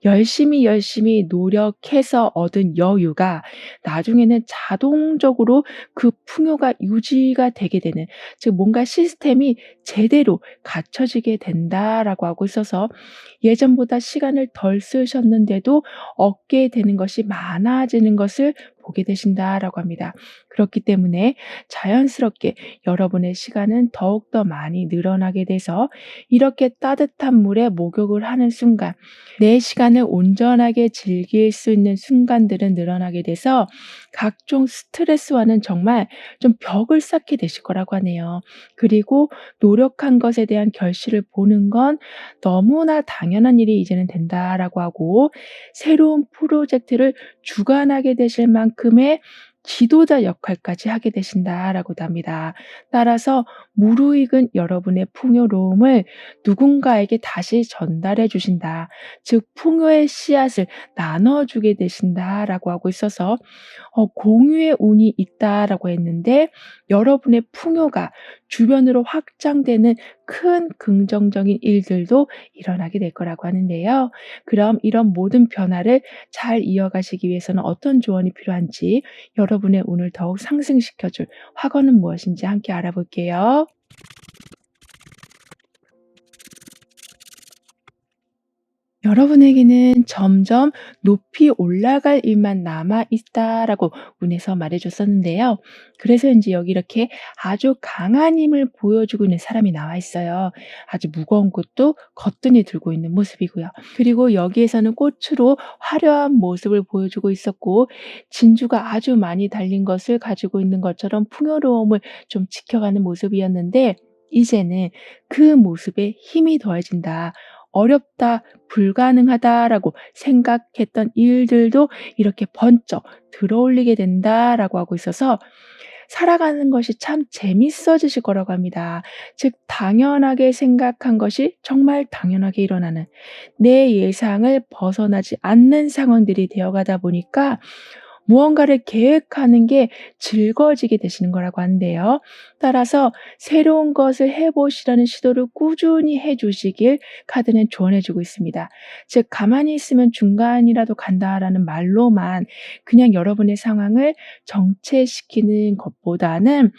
열심히 노력해서 얻은 여유가 나중에는 자동적으로 그 풍요가 유지가 되게 되는, 즉 뭔가 시스템이 제대로 갖춰지게 된다라고 하고 있어서 예전보다 시간을 덜 쓰셨는데도 얻게 되는 것이 많아지는 것을 보게 되신다라고 합니다. 그렇기 때문에 자연스럽게 여러분의 시간은 더욱더 많이 늘어나게 돼서 이렇게 따뜻한 물에 목욕을 하는 순간 내 시간을 온전하게 즐길 수 있는 순간들은 늘어나게 돼서 각종 스트레스와는 정말 좀 벽을 쌓게 되실 거라고 하네요. 그리고 노력한 것에 대한 결실을 보는 건 너무나 당연한 일이 이제는 된다라고 하고 새로운 프로젝트를 주관하게 되실 만큼의 지도자 역할까지 하게 되신다라고도 합니다. 따라서 무르익은 여러분의 풍요로움을 누군가에게 다시 전달해 주신다. 즉 풍요의 씨앗을 나눠주게 되신다라고 하고 있어서 공유의 운이 있다라고 했는데 여러분의 풍요가 주변으로 확장되는 큰 긍정적인 일들도 일어나게 될 거라고 하는데요. 그럼 이런 모든 변화를 잘 이어가시기 위해서는 어떤 조언이 필요한지 여러분의 운을 더욱 상승시켜줄 화건은 무엇인지 함께 알아볼게요. 여러분에게는 점점 높이 올라갈 일만 남아 있다라고 운에서 말해줬었는데요. 그래서 이제 여기 이렇게 아주 강한 힘을 보여주고 있는 사람이 나와 있어요. 아주 무거운 꽃도 거뜬히 들고 있는 모습이고요. 그리고 여기에서는 꽃으로 화려한 모습을 보여주고 있었고 진주가 아주 많이 달린 것을 가지고 있는 것처럼 풍요로움을 좀 지켜가는 모습이었는데 이제는 그 모습에 힘이 더해진다. 어렵다, 불가능하다라고 생각했던 일들도 이렇게 번쩍 들어올리게 된다라고 하고 있어서 살아가는 것이 참 재밌어지실 거라고 합니다. 즉 당연하게 생각한 것이 정말 당연하게 일어나는 내 예상을 벗어나지 않는 상황들이 되어가다 보니까 무언가를 계획하는 게 즐거워지게 되시는 거라고 하는데요. 따라서 새로운 것을 해보시라는 시도를 꾸준히 해주시길 카드는 조언해주고 있습니다. 즉 가만히 있으면 중간이라도 간다라는 말로만 그냥 여러분의 상황을 정체시키는 것보다는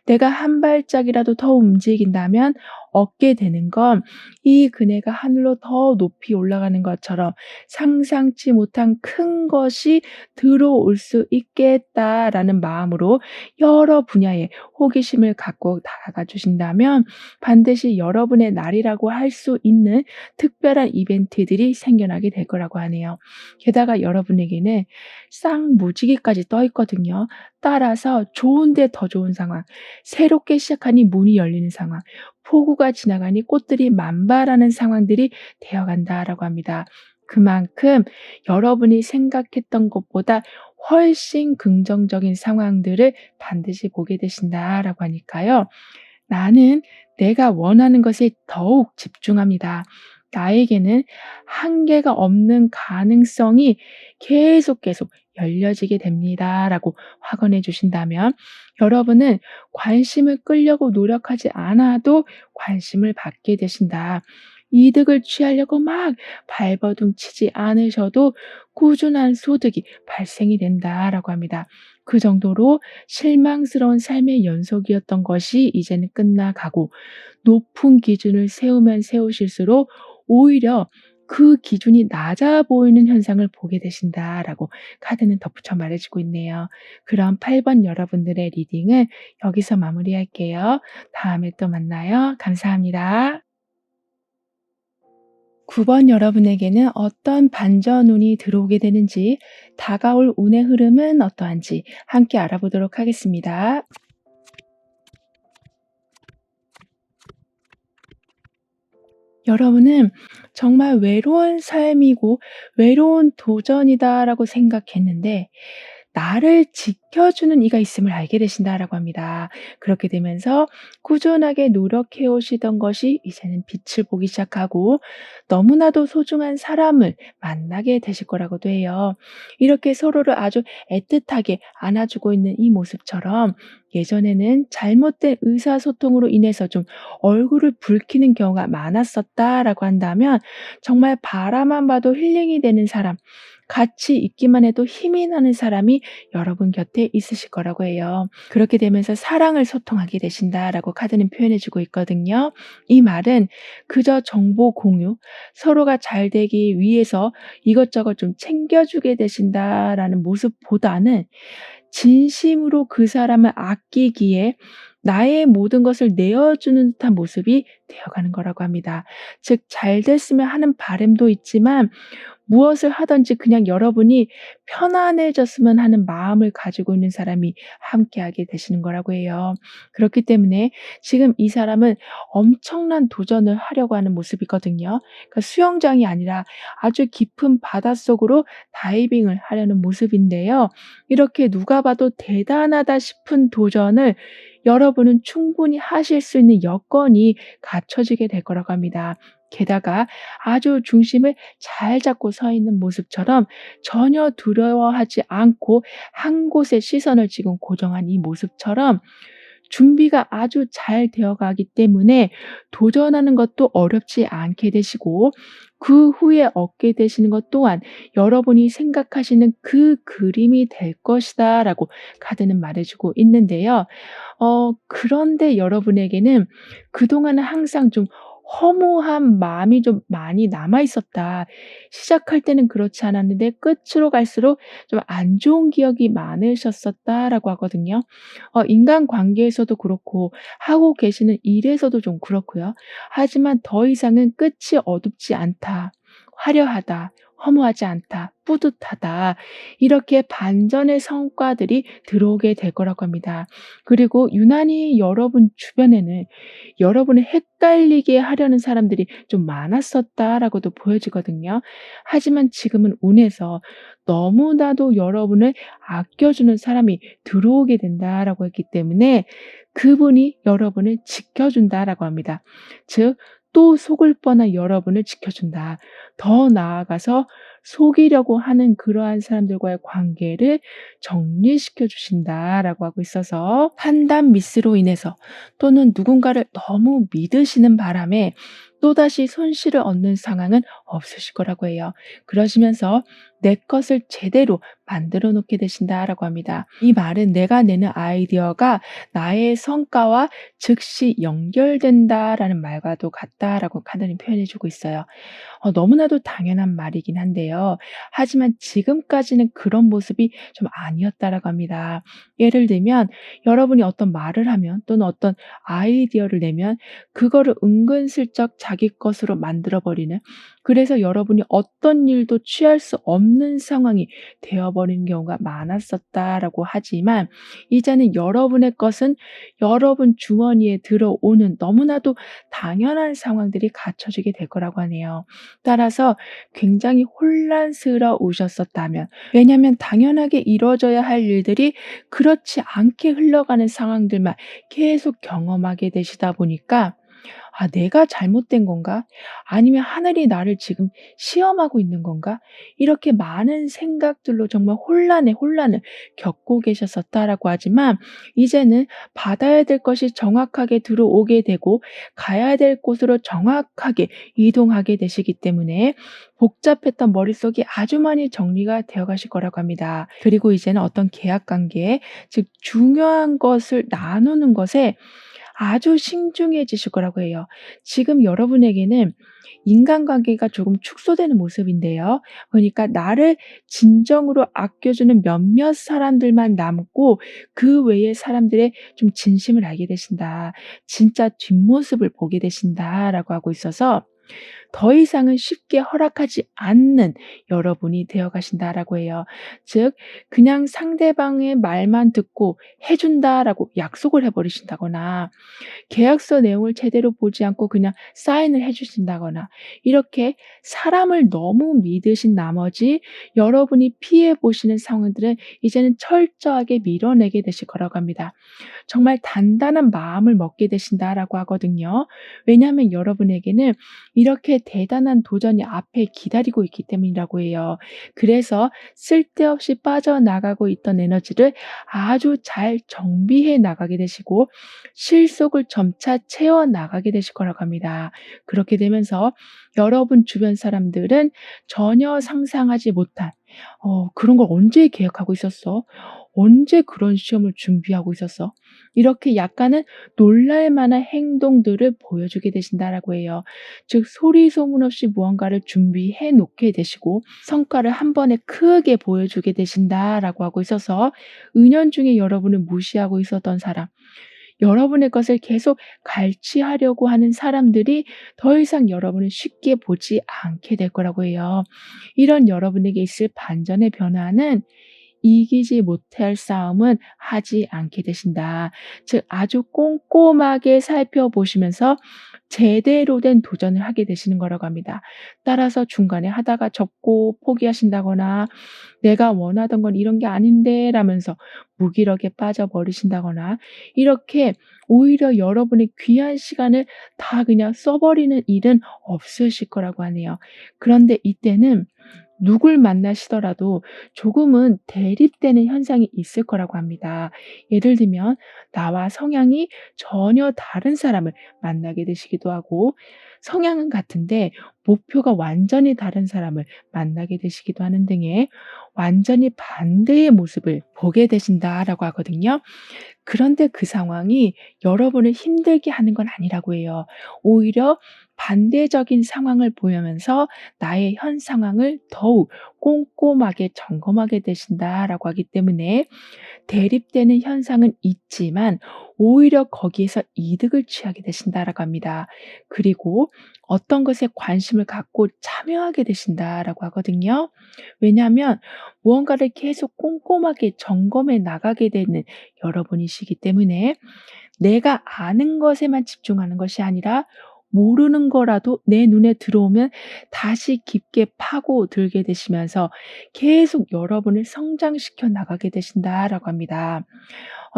내가 한 발짝이라도 더 움직인다면 얻게 되는 건 이 그네가 하늘로 더 높이 올라가는 것처럼 상상치 못한 큰 것이 들어올 수 있겠다라는 마음으로 여러 분야에 호기심을 갖고 다가가 주신다면 반드시 여러분의 날이라고 할 수 있는 특별한 이벤트들이 생겨나게 될 거라고 하네요. 게다가 여러분에게는 쌍무지개까지 떠 있거든요. 따라서 좋은데 더 좋은 상황, 새롭게 시작하니 문이 열리는 상황, 폭우가 지나가니 꽃들이 만발하는 상황들이 되어간다라고 합니다. 그만큼 여러분이 생각했던 것보다 훨씬 긍정적인 상황들을 반드시 보게 되신다라고 하니까요. 나는 내가 원하는 것에 더욱 집중합니다. 나에게는 한계가 없는 가능성이 계속 열려지게 됩니다라고 확언해 주신다면 여러분은 관심을 끌려고 노력하지 않아도 관심을 받게 되신다. 이득을 취하려고 막 발버둥 치지 않으셔도 꾸준한 소득이 발생이 된다라고 합니다. 그 정도로 실망스러운 삶의 연속이었던 것이 이제는 끝나가고 높은 기준을 세우면 세우실수록 오히려 그 기준이 낮아 보이는 현상을 보게 되신다라고 카드는 덧붙여 말해주고 있네요. 그럼 8번 여러분들의 리딩은 여기서 마무리할게요. 다음에 또 만나요. 감사합니다. 9번 여러분에게는 어떤 반전운이 들어오게 되는지, 다가올 운의 흐름은 어떠한지 함께 알아보도록 하겠습니다. 여러분은 정말 외로운 삶이고 외로운 도전이다라고 생각했는데 나를 지켜주는 이가 있음을 알게 되신다라고 합니다. 그렇게 되면서 꾸준하게 노력해 오시던 것이 이제는 빛을 보기 시작하고 너무나도 소중한 사람을 만나게 되실 거라고도 해요. 이렇게 서로를 아주 애틋하게 안아주고 있는 이 모습처럼 예전에는 잘못된 의사소통으로 인해서 좀 얼굴을 붉히는 경우가 많았었다라고 한다면 정말 바라만 봐도 힐링이 되는 사람, 같이 있기만 해도 힘이 나는 사람이 여러분 곁에 있으실 거라고 해요. 그렇게 되면서 사랑을 소통하게 되신다라고 카드는 표현해 주고 있거든요. 이 말은 그저 정보 공유, 서로가 잘 되기 위해서 이것저것 좀 챙겨주게 되신다라는 모습보다는 진심으로 그 사람을 아끼기에 나의 모든 것을 내어주는 듯한 모습이 되어가는 거라고 합니다. 즉, 잘 됐으면 하는 바람도 있지만 무엇을 하든지 그냥 여러분이 편안해졌으면 하는 마음을 가지고 있는 사람이 함께하게 되시는 거라고 해요. 그렇기 때문에 지금 이 사람은 엄청난 도전을 하려고 하는 모습이거든요. 그러니까 수영장이 아니라 아주 깊은 바닷속으로 다이빙을 하려는 모습인데요. 이렇게 누가 봐도 대단하다 싶은 도전을 여러분은 충분히 하실 수 있는 여건이 갖춰지게 될 거라고 합니다. 게다가 아주 중심을 잘 잡고 서 있는 모습처럼 전혀 두려워하지 않고 한 곳에 시선을 지금 고정한 이 모습처럼 준비가 아주 잘 되어 가기 때문에 도전하는 것도 어렵지 않게 되시고 그 후에 얻게 되시는 것 또한 여러분이 생각하시는 그 그림이 될 것이다라고 카드는 말해 주고 있는데요. 그런데 여러분에게는 그동안은 항상 좀 허무한 마음이 좀 많이 남아 있었다. 시작할 때는 그렇지 않았는데 끝으로 갈수록 좀 안 좋은 기억이 많으셨었다라고 하거든요. 인간관계에서도 그렇고 하고 계시는 일에서도 좀 그렇고요. 하지만 더 이상은 끝이 어둡지 않다. 화려하다. 허무하지 않다. 뿌듯하다. 이렇게 반전의 성과들이 들어오게 될 거라고 합니다. 그리고 유난히 여러분 주변에는 여러분을 헷갈리게 하려는 사람들이 좀 많았었다라고도 보여지거든요. 하지만 지금은 운에서 너무나도 여러분을 아껴주는 사람이 들어오게 된다라고 했기 때문에 그분이 여러분을 지켜준다라고 합니다. 즉, 또 속을 뻔한 여러분을 지켜준다. 더 나아가서 속이려고 하는 그러한 사람들과의 관계를 정리시켜 주신다라고 하고 있어서 판단 미스로 인해서 또는 누군가를 너무 믿으시는 바람에 또다시 손실을 얻는 상황은 없으실 거라고 해요. 그러시면서 내 것을 제대로 만들어 놓게 되신다라고 합니다. 이 말은 내가 내는 아이디어가 나의 성과와 즉시 연결된다라는 말과도 같다라고 하나님 표현해 주고 있어요. 너무나도 당연한 말이긴 한데요. 하지만 지금까지는 그런 모습이 좀 아니었다라고 합니다. 예를 들면 여러분이 어떤 말을 하면 또는 어떤 아이디어를 내면 그거를 은근슬쩍 자기 것으로 만들어 버리는, 그래서 여러분이 어떤 일도 취할 수 없는 상황이 되어 버리는 경우가 많았었다라고 하지만, 이제는 여러분의 것은 여러분 주머니에 들어오는 너무나도 당연한 상황들이 갖춰지게 될 거라고 하네요. 따라서 굉장히 혼란스러우셨었다면, 왜냐하면 당연하게 이루어져야 할 일들이 그렇지 않게 흘러가는 상황들만 계속 경험하게 되시다 보니까 '아 내가 잘못된 건가? 아니면 하늘이 나를 지금 시험하고 있는 건가?' 이렇게 많은 생각들로 정말 혼란을 겪고 계셨었다라고 하지만, 이제는 받아야 될 것이 정확하게 들어오게 되고 가야 될 곳으로 정확하게 이동하게 되시기 때문에 복잡했던 머릿속이 아주 많이 정리가 되어 가실 거라고 합니다. 그리고 이제는 어떤 계약 관계, 즉 중요한 것을 나누는 것에 아주 신중해지실 거라고 해요. 지금 여러분에게는 인간관계가 조금 축소되는 모습인데요. 그러니까 나를 진정으로 아껴주는 몇몇 사람들만 남고 그 외의 사람들의 좀 진심을 알게 되신다. 진짜 뒷모습을 보게 되신다라고 하고 있어서 더 이상은 쉽게 허락하지 않는 여러분이 되어 가신다라고 해요. 즉 그냥 상대방의 말만 듣고 해 준다라고 약속을 해 버리신다거나, 계약서 내용을 제대로 보지 않고 그냥 사인을 해 주신다거나, 이렇게 사람을 너무 믿으신 나머지 여러분이 피해 보시는 상황들은 이제는 철저하게 밀어내게 되실 거라고 합니다. 정말 단단한 마음을 먹게 되신다라고 하거든요. 왜냐하면 여러분에게는 이렇게 대단한 도전이 앞에 기다리고 있기 때문이라고 해요. 그래서 쓸데없이 빠져나가고 있던 에너지를 아주 잘 정비해 나가게 되시고 실속을 점차 채워 나가게 되실 거라고 합니다. 그렇게 되면서 여러분 주변 사람들은 전혀 상상하지 못한, "그런 걸 언제 계획하고 있었어? 언제 그런 시험을 준비하고 있었어?" 이렇게 약간은 놀랄 만한 행동들을 보여주게 되신다라고 해요. 즉 소리 소문 없이 무언가를 준비해 놓게 되시고 성과를 한 번에 크게 보여주게 되신다라고 하고 있어서, 은연중에 여러분을 무시하고 있었던 사람, 여러분의 것을 계속 갈취하려고 하는 사람들이 더 이상 여러분을 쉽게 보지 않게 될 거라고 해요. 이런 여러분에게 있을 반전의 변화는 이기지 못할 싸움은 하지 않게 되신다. 즉 아주 꼼꼼하게 살펴보시면서 제대로 된 도전을 하게 되시는 거라고 합니다. 따라서 중간에 하다가 접고 포기하신다거나 '내가 원하던 건 이런 게 아닌데.' 라면서 무기력에 빠져버리신다거나, 이렇게 오히려 여러분의 귀한 시간을 다 그냥 써 버리는 일은 없으실 거라고 하네요. 그런데 이때는 누굴 만나시더라도 조금은 대립되는 현상이 있을 거라고 합니다. 예를 들면 나와 성향이 전혀 다른 사람을 만나게 되시기도 하고, 성향은 같은데 목표가 완전히 다른 사람을 만나게 되시기도 하는 등의 완전히 반대의 모습을 보게 되신다라고 하거든요. 그런데 그 상황이 여러분을 힘들게 하는 건 아니라고 해요. 오히려 반대적인 상황을 보이면서 나의 현 상황을 더욱 꼼꼼하게 점검하게 되신다라고 하기 때문에 대립되는 현상은 있지만 오히려 거기에서 이득을 취하게 되신다라고 합니다. 그리고 어떤 것에 관심을 갖고 참여하게 되신다라고 하거든요. 왜냐하면 무언가를 계속 꼼꼼하게 점검해 나가게 되는 여러분이시기 때문에 내가 아는 것에만 집중하는 것이 아니라 모르는 거라도 내 눈에 들어오면 다시 깊게 파고들게 되시면서 계속 여러분을 성장시켜 나가게 되신다라고 합니다.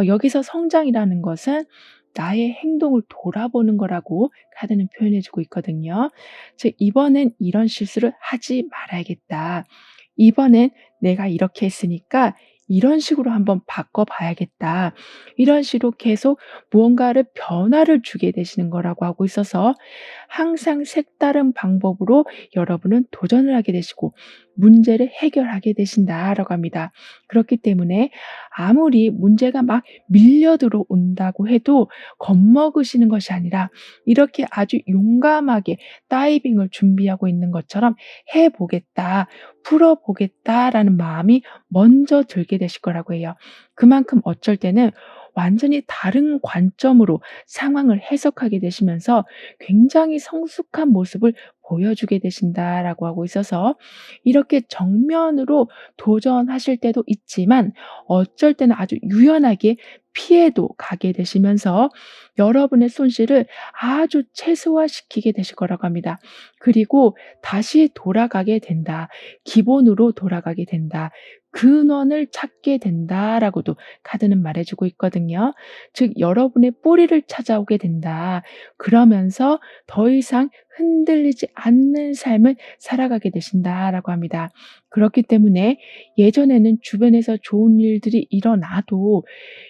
여기서 성장이라는 것은 나의 행동을 돌아보는 거라고 카드는 표현해 주고 있거든요. 즉 이번엔 이런 실수를 하지 말아야겠다. 이번엔 내가 이렇게 했으니까 이런 식으로 한번 바꿔 봐야겠다. 이런 식으로 계속 무언가를 변화를 주게 되시는 거라고 하고 있어서 항상 색다른 방법으로 여러분은 도전을 하게 되시고 문제를 해결하게 되신다라고 합니다. 그렇기 때문에 아무리 문제가 막 밀려 들어온다고 해도 겁먹으시는 것이 아니라 이렇게 아주 용감하게 다이빙을 준비하고 있는 것처럼 '해 보겠다. 풀어 보겠다.'라는 마음이 먼저 들게 되실 거라고 해요. 그만큼 어쩔 때는 완전히 다른 관점으로 상황을 해석하게 되시면서 굉장히 성숙한 모습을 보여주게 되신다라고 하고 있어서 이렇게 정면으로 도전하실 때도 있지만 어쩔 때는 아주 유연하게 피해도 가게 되시면서 여러분의 손실을 아주 최소화시키게 되실 거라고 합니다. 그리고 다시 돌아가게 된다. 기본으로 돌아가게 된다. 근원을 찾게 된다라고도 카드는 말해주고 있거든요. 즉, 여러분의 뿌리를 찾아오게 된다. 그러면서 더 이상 흔들리지 않는 삶을 살아가게 되신다라고 합니다. 그렇기 때문에 예전에는 주변에서 좋은 일들이 일어나도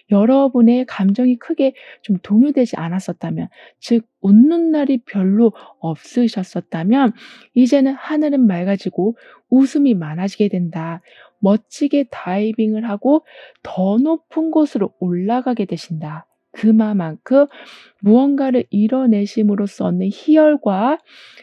여러분의 감정이 크게 좀 동요되지 않았었다면, 즉 웃는 날이 별로 없으셨었다면 이제는 하늘은 맑아지고 웃음이 많아지게 된다. 멋지게 다이빙을 하고 더 높은 곳으로 올라가게 되신다. 그만큼 무언가를 이뤄내심으로써 얻는 희열과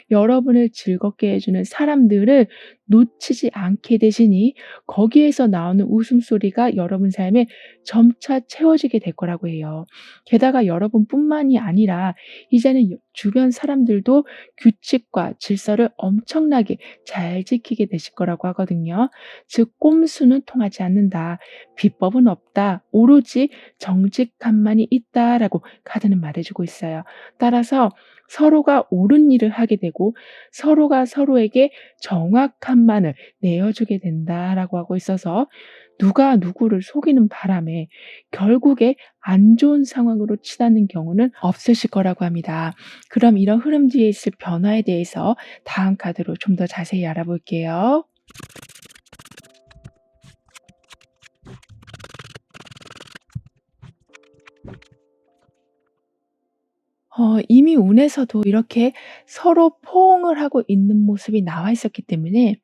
여러분을 즐겁게 해주는 사람들을 놓치지 않게 되시니 거기에서 나오는 웃음소리가 여러분 삶에 점차 채워지게 될 거라고 해요. 게다가 여러분뿐만이 아니라 이제는 주변 사람들도 규칙과 질서를 엄청나게 잘 지키게 되실 거라고 하거든요. 즉, 꼼수는 통하지 않는다. 비법은 없다. 오로지 정직함만이 있다라고 카드는 말해주고 있어요. 따라서 서로가 옳은 일을 하게 되고 서로가 서로에게 정확함만을 내어주게 된다라고 하고 있어서 누가 누구를 속이는 바람에 결국에 안 좋은 상황으로 치닫는 경우는 없으실 거라고 합니다. 그럼 이런 흐름 뒤에 있을 변화에 대해서 다음 카드로 좀 더 자세히 알아볼게요. 이미 운에서도 이렇게 서로 포옹을 하고 있는 모습이 나와 있었기 때문에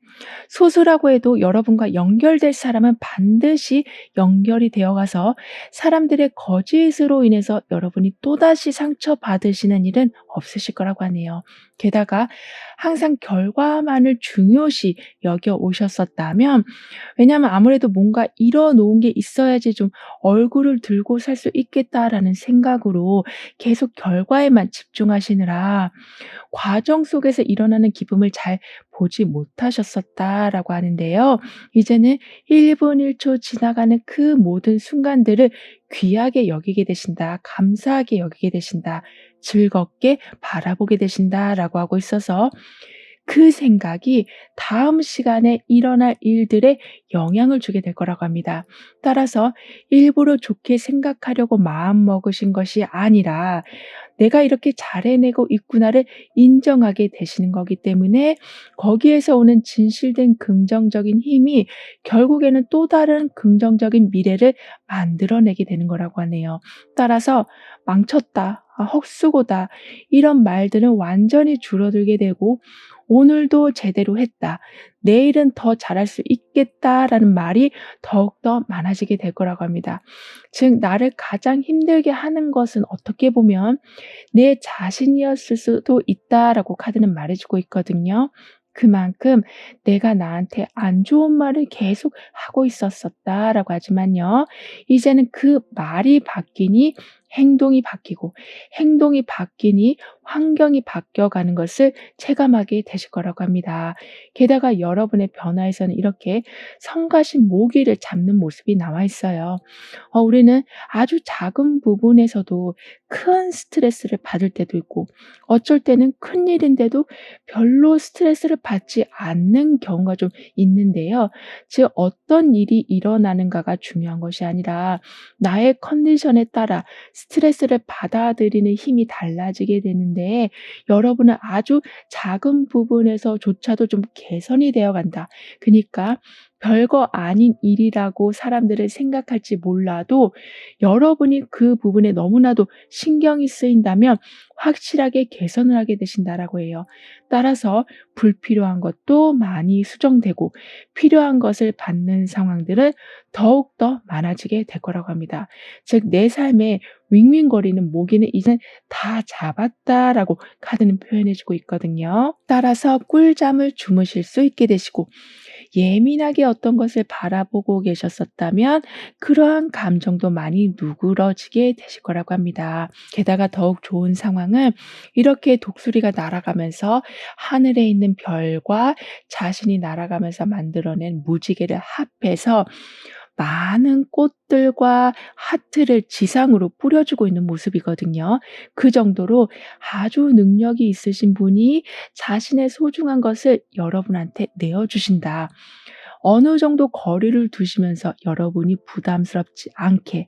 소수라고 해도 여러분과 연결될 사람은 반드시 연결이 되어 가서 사람들의 거짓으로 인해서 여러분이 또다시 상처받으시는 일은 없으실 거라고 하네요. 게다가 항상 결과만을 중요시 여겨 오셨었다면, 왜냐하면 아무래도 뭔가 이뤄 놓은 게 있어야지 좀 '얼굴을 들고 살 수 있겠다.'라는 생각으로 계속 결과에만 집중하시느라 과정 속에서 일어나는 기쁨을 잘 보지 못하셨었다라고 하는데요. 이제는 1분 1초 지나가는 그 모든 순간들을 귀하게 여기게 되신다. 감사하게 여기게 되신다. 즐겁게 바라보게 되신다라고 하고 있어서 그 생각이 다음 시간에 일어날 일들에 영향을 주게 될 거라고 합니다. 따라서 일부러 좋게 생각하려고 마음먹으신 것이 아니라 내가 이렇게 잘 해내고 있구나를 인정하게 되시는 거기 때문에 거기에서 오는 진실된 긍정적인 힘이 결국에는 또 다른 긍정적인 미래를 만들어내게 되는 거라고 하네요. 따라서 "망쳤다. 아 헛수고다." 이런 말들은 완전히 줄어들게 되고 "오늘도 제대로 했다. 내일은 더 잘할 수 있겠다."라는 말이 더욱더 많아지게 될 거라고 합니다. 즉, 나를 가장 힘들게 하는 것은 어떻게 보면 '내 자신이었을 수도 있다.'라고 카드는 말해 주고 있거든요. 그만큼 '내가 나한테 안 좋은 말을 계속 하고 있었었다.'라고 하지만요. 이제는 그 말이 바뀌니 행동이 바뀌고 행동이 바뀌니 환경이 바뀌어가는 것을 체감하게 되실 거라고 합니다. 게다가 여러분의 변화에서는 이렇게 성가신 모기를 잡는 모습이 나와 있어요. 우리는 아주 작은 부분에서도 큰 스트레스를 받을 때도 있고 어쩔 때는 큰일인데도 별로 스트레스를 받지 않는 경우가 좀 있는데요. 즉, 어떤 일이 일어나는가가 중요한 것이 아니라 나의 컨디션에 따라 스트레스를 받아들이는 힘이 달라지게 되는데 여러분은 아주 작은 부분에서조차도 좀 개선이 되어 간다. 그니까 별거 아닌 일이라고 사람들을 생각할지 몰라도 여러분이 그 부분에 너무나도 신경이 쓰인다면 확실하게 개선을 하게 되신다라고 해요. 따라서 불필요한 것도 많이 수정되고 필요한 것을 받는 상황들은 더욱더 많아지게 될 거라고 합니다. 즉 내 삶에 윙윙거리는 모기는 이젠 다 잡았다라고 카드는 표현해 주고 있거든요. 따라서 꿀잠을 주무실 수 있게 되시고 예민하게 어떤 것을 바라보고 계셨었다면 그러한 감정도 많이 누그러지게 되실 거라고 합니다. 게다가 더욱 좋은 상황은 이렇게 독수리가 날아가면서 하늘에 있는 별과 자신이 날아가면서 만들어낸 무지개를 합해서 많은 꽃들과 하트를 지상으로 뿌려주고 있는 모습이거든요. 그 정도로 아주 능력이 있으신 분이 자신의 소중한 것을 여러분한테 내어주신다. 어느 정도 거리를 두시면서 여러분이 부담스럽지 않게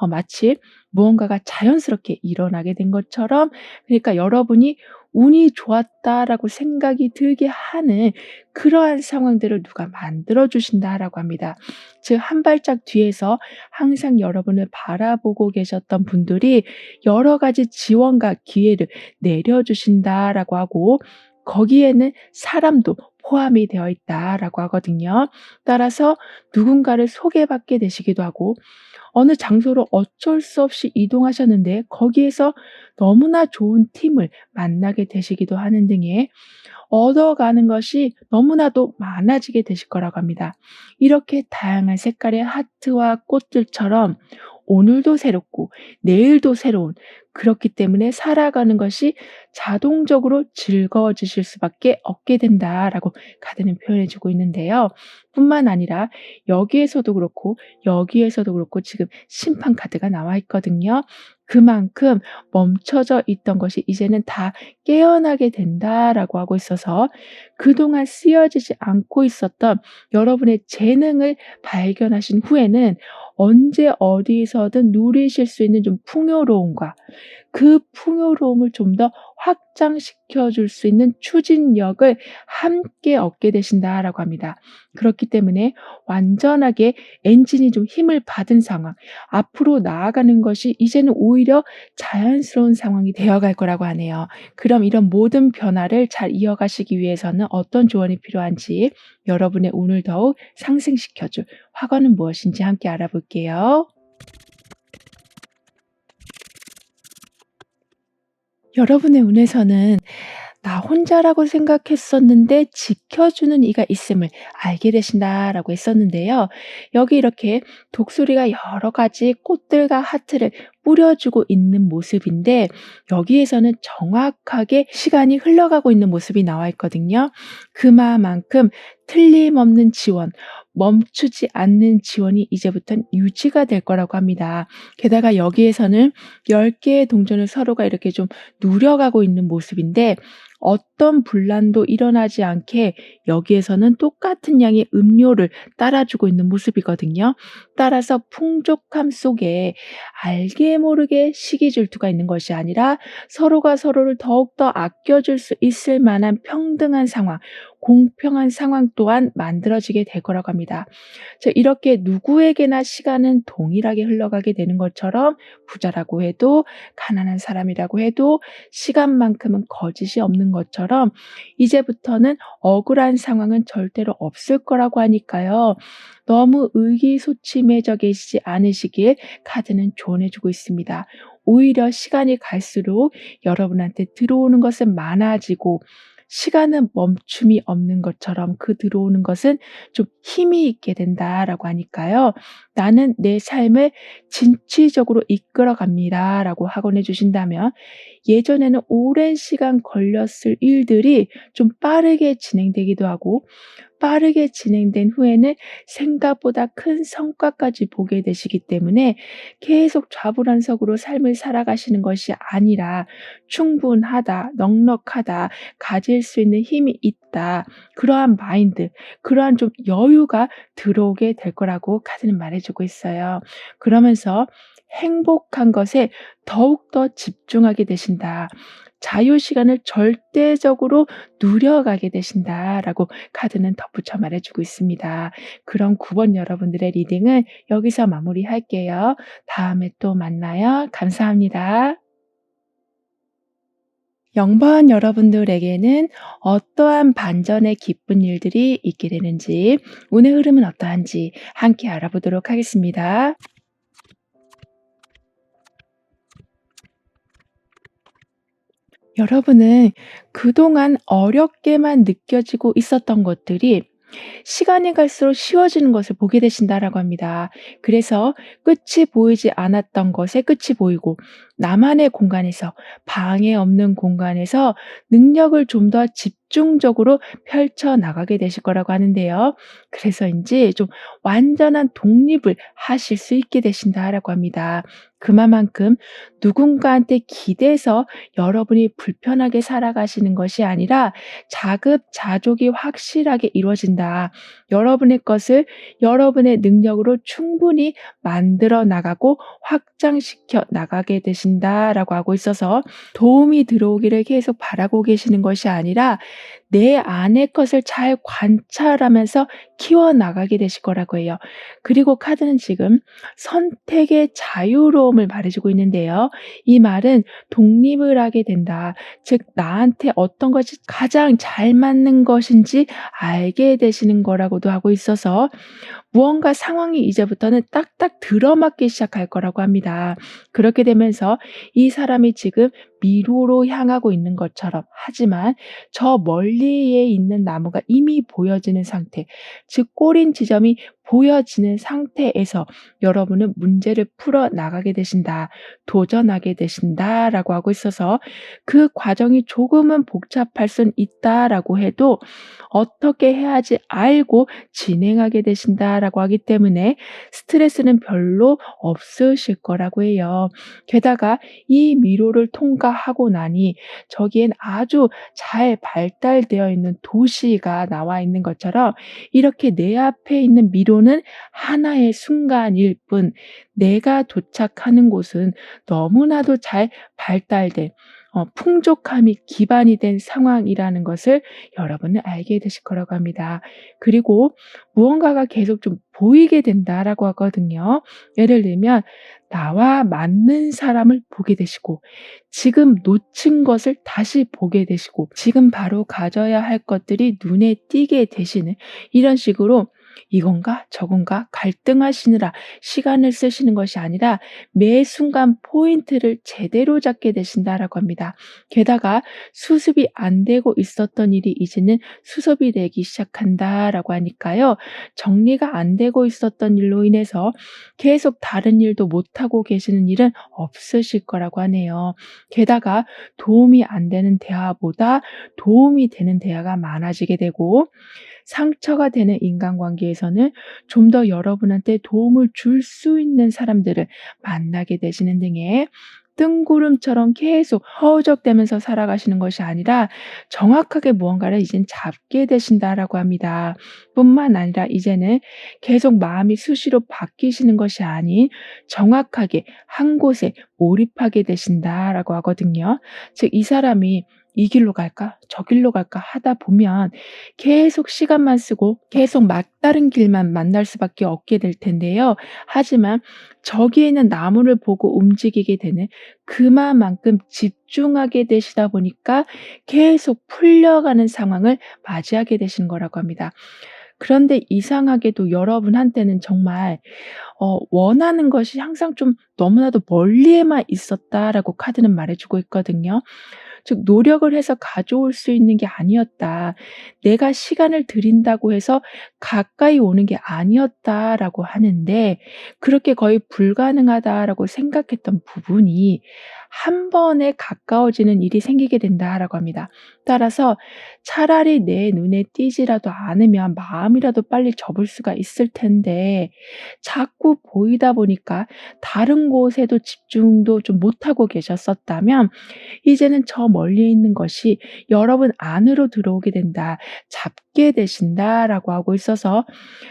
마치 무언가가 자연스럽게 일어나게 된 것처럼, 그러니까 여러분이 운이 좋았다라고 생각이 들게 하는 그러한 상황들을 누가 만들어 주신다라고 합니다. 즉 한 발짝 뒤에서 항상 여러분을 바라보고 계셨던 분들이 여러 가지 지원과 기회를 내려 주신다라고 하고, 거기에는 사람도 포함이 되어 있다라고 하거든요. 따라서 누군가를 소개받게 되시기도 하고 어느 장소로 어쩔 수 없이 이동하셨는데 거기에서 너무나 좋은 팀을 만나게 되시기도 하는 등의 얻어가는 것이 너무나도 많아지게 되실 거라고 합니다. 이렇게 다양한 색깔의 하트와 꽃들처럼 오늘도 새롭고 내일도 새로운, 그렇기 때문에 살아가는 것이 자동적으로 즐거워지실 수밖에 없게 된다라고 카드는 표현해 주고 있는데요. 뿐만 아니라 여기에서도 그렇고 여기에서도 그렇고 지금 심판 카드가 나와 있거든요. 그만큼 멈춰져 있던 것이 이제는 다 깨어나게 된다라고 하고 있어서 그동안 쓰여지지 않고 있었던 여러분의 재능을 발견하신 후에는 언제 어디서든 누리실 수 있는 좀 풍요로움과 그 풍요로움을 좀 더 확장시켜 줄 수 있는 추진력을 함께 얻게 되신다라고 합니다. 그렇기 때문에 완전하게 엔진이 좀 힘을 받은 상황, 앞으로 나아가는 것이 이제는 오히려 자연스러운 상황이 되어갈 거라고 하네요. 그럼 이런 모든 변화를 잘 이어가시기 위해서는 어떤 조언이 필요한지, 여러분의 운을 더욱 상승시켜 줄 화관은 무엇인지 함께 알아볼게요. 여러분의 운에서는 나 혼자라고 생각했었는데 지켜주는 이가 있음을 알게 되신다라고 했었는데요. 여기 이렇게 독수리가 여러 가지 꽃들과 하트를 뿌려주고 있는 모습인데 여기에서는 정확하게 시간이 흘러가고 있는 모습이 나와 있거든요. 그만큼 틀림없는 지원, 멈추지 않는 지원이 이제부터는 유지가 될 거라고 합니다. 게다가 여기에서는 10개의 동전을 서로가 이렇게 좀 누려가고 있는 모습인데 어떤 분란도 일어나지 않게 여기에서는 똑같은 양의 음료를 따라주고 있는 모습이거든요. 따라서 풍족함 속에 알게 모르게 시기 질투가 있는 것이 아니라 서로가 서로를 더욱더 아껴줄 수 있을 만한 평등한 상황, 공평한 상황 또한 만들어지게 될 거라고 합니다. 이렇게 누구에게나 시간은 동일하게 흘러가게 되는 것처럼 부자라고 해도 가난한 사람이라고 해도 시간만큼은 거짓이 없는 것처럼 이제부터는 억울한 상황은 절대로 없을 거라고 하니까요. 너무 의기소침해져 계시지 않으시길 카드는 조언해 주고 있습니다. 오히려 시간이 갈수록 여러분한테 들어오는 것은 많아지고 시간은 멈춤이 없는 것처럼 그 들어오는 것은 좀 힘이 있게 된다라고 하니까요. 나는 내 삶을 진취적으로 이끌어 갑니다라고 확언해 주신다면 예전에는 오랜 시간 걸렸을 일들이 좀 빠르게 진행되기도 하고 빠르게 진행된 후에는 생각보다 큰 성과까지 보게 되시기 때문에 계속 좌불안석으로 삶을 살아가시는 것이 아니라 충분하다, 넉넉하다, 가질 수 있는 힘이 있다. 그러한 마인드, 그러한 좀 여유가 들어오게 될 거라고 카드는 말해주고 있어요. 그러면서 행복한 것에 더욱더 집중하게 되신다. 자유 시간을 절대적으로 누려가게 되신다라고 카드는 덧붙여 말해주고 있습니다. 그럼 9번 여러분들의 리딩은 여기서 마무리할게요. 다음에 또 만나요. 감사합니다. 0번 여러분들에게는 어떠한 반전의 기쁜 일들이 있게 되는지, 운의 흐름은 어떠한지 함께 알아보도록 하겠습니다. 여러분은 그동안 어렵게만 느껴지고 있었던 것들이 시간이 갈수록 쉬워지는 것을 보게 되신다라고 합니다. 그래서 끝이 보이지 않았던 것에 끝이 보이고, 나만의 공간에서, 방해 없는 공간에서 능력을 좀 더 집중적으로 펼쳐 나가게 되실 거라고 하는데요. 그래서인지 좀 완전한 독립을 하실 수 있게 되신다라고 합니다. 그만큼 누군가한테 기대서 여러분이 불편하게 살아가시는 것이 아니라 자급자족이 확실하게 이루어진다. 여러분의 것을 여러분의 능력으로 충분히 만들어 나가고 확장시켜 나가게 되신다라고 하고 있어서, 도움이 들어오기를 계속 바라고 계시는 것이 아니라 내 안의 것을 잘 관찰하면서 키워나가게 되실 거라고 해요. 그리고 카드는 지금 선택의 자유로움을 말해주고 있는데요. 이 말은 독립을 하게 된다. 즉, 나한테 어떤 것이 가장 잘 맞는 것인지 알게 되시는 거라고도 하고 있어서, 무언가 상황이 이제부터는 딱딱 들어맞기 시작할 거라고 합니다. 그렇게 되면서 이 사람이 지금 미로로 향하고 있는 것처럼, 하지만 저 멀리에 있는 나무가 이미 보여지는 상태, 즉 꼬린 지점이 보여지는 상태에서 여러분은 문제를 풀어 나가게 되신다, 도전하게 되신다라고 하고 있어서, 그 과정이 조금은 복잡할 순 있다라고 해도 어떻게 해야지 알고 진행하게 되신다라고 하기 때문에 스트레스는 별로 없으실 거라고 해요. 게다가 이 미로를 통과하고 나니 저기엔 아주 잘 발달되어 있는 도시가 나와 있는 것처럼, 이렇게 내 앞에 있는 미로는 하나의 순간일 뿐, 내가 도착하는 곳은 너무나도 잘 발달된, 풍족함이 기반이 된 상황이라는 것을 여러분은 알게 되실 거라고 합니다. 그리고 무언가가 계속 좀 보이게 된다라고 하거든요. 예를 들면 나와 맞는 사람을 보게 되시고, 지금 놓친 것을 다시 보게 되시고, 지금 바로 가져야 할 것들이 눈에 띄게 되시는, 이런 식으로 이건가 저건가 갈등하시느라 시간을 쓰시는 것이 아니라 매 순간 포인트를 제대로 잡게 되신다라고 합니다. 게다가 수습이 안 되고 있었던 일이 이제는 수습이 되기 시작한다라고 하니까요. 정리가 안 되고 있었던 일로 인해서 계속 다른 일도 못하고 계시는 일은 없으실 거라고 하네요. 게다가 도움이 안 되는 대화보다 도움이 되는 대화가 많아지게 되고, 상처가 되는 인간관계에서는 좀 더 여러분한테 도움을 줄 수 있는 사람들을 만나게 되시는 등의, 뜬구름처럼 계속 허우적대면서 살아가시는 것이 아니라 정확하게 무언가를 이젠 잡게 되신다라고 합니다. 뿐만 아니라 이제는 계속 마음이 수시로 바뀌시는 것이 아닌 정확하게 한 곳에 몰입하게 되신다라고 하거든요. 즉, 이 사람이 이 길로 갈까 저 길로 갈까 하다 보면 계속 시간만 쓰고 계속 막다른 길만 만날 수밖에 없게 될 텐데요. 하지만 저기에 있는 나무를 보고 움직이게 되는, 그만큼 집중하게 되시다 보니까 계속 풀려가는 상황을 맞이하게 되시는 거라고 합니다. 그런데 이상하게도 여러분한테는 정말 원하는 것이 항상 좀 너무나도 멀리에만 있었다라고 카드는 말해주고 있거든요. 즉, 노력을 해서 가져올 수 있는 게 아니었다. 내가 시간을 들인다고 해서 가까이 오는 게 아니었다라고 하는데, 그렇게 거의 불가능하다라고 생각했던 부분이 한 번에 가까워지는 일이 생기게 된다라고 합니다. 따라서 차라리 내 눈에 띄지라도 않으면 마음이라도 빨리 접을 수가 있을 텐데, 자꾸 보이다 보니까 다른 곳에도 집중도 좀 못하고 계셨었다면, 이제는 저 멀리에 있는 것이 여러분 안으로 들어오게 된다, 잡게 되신다라고 하고 있어서,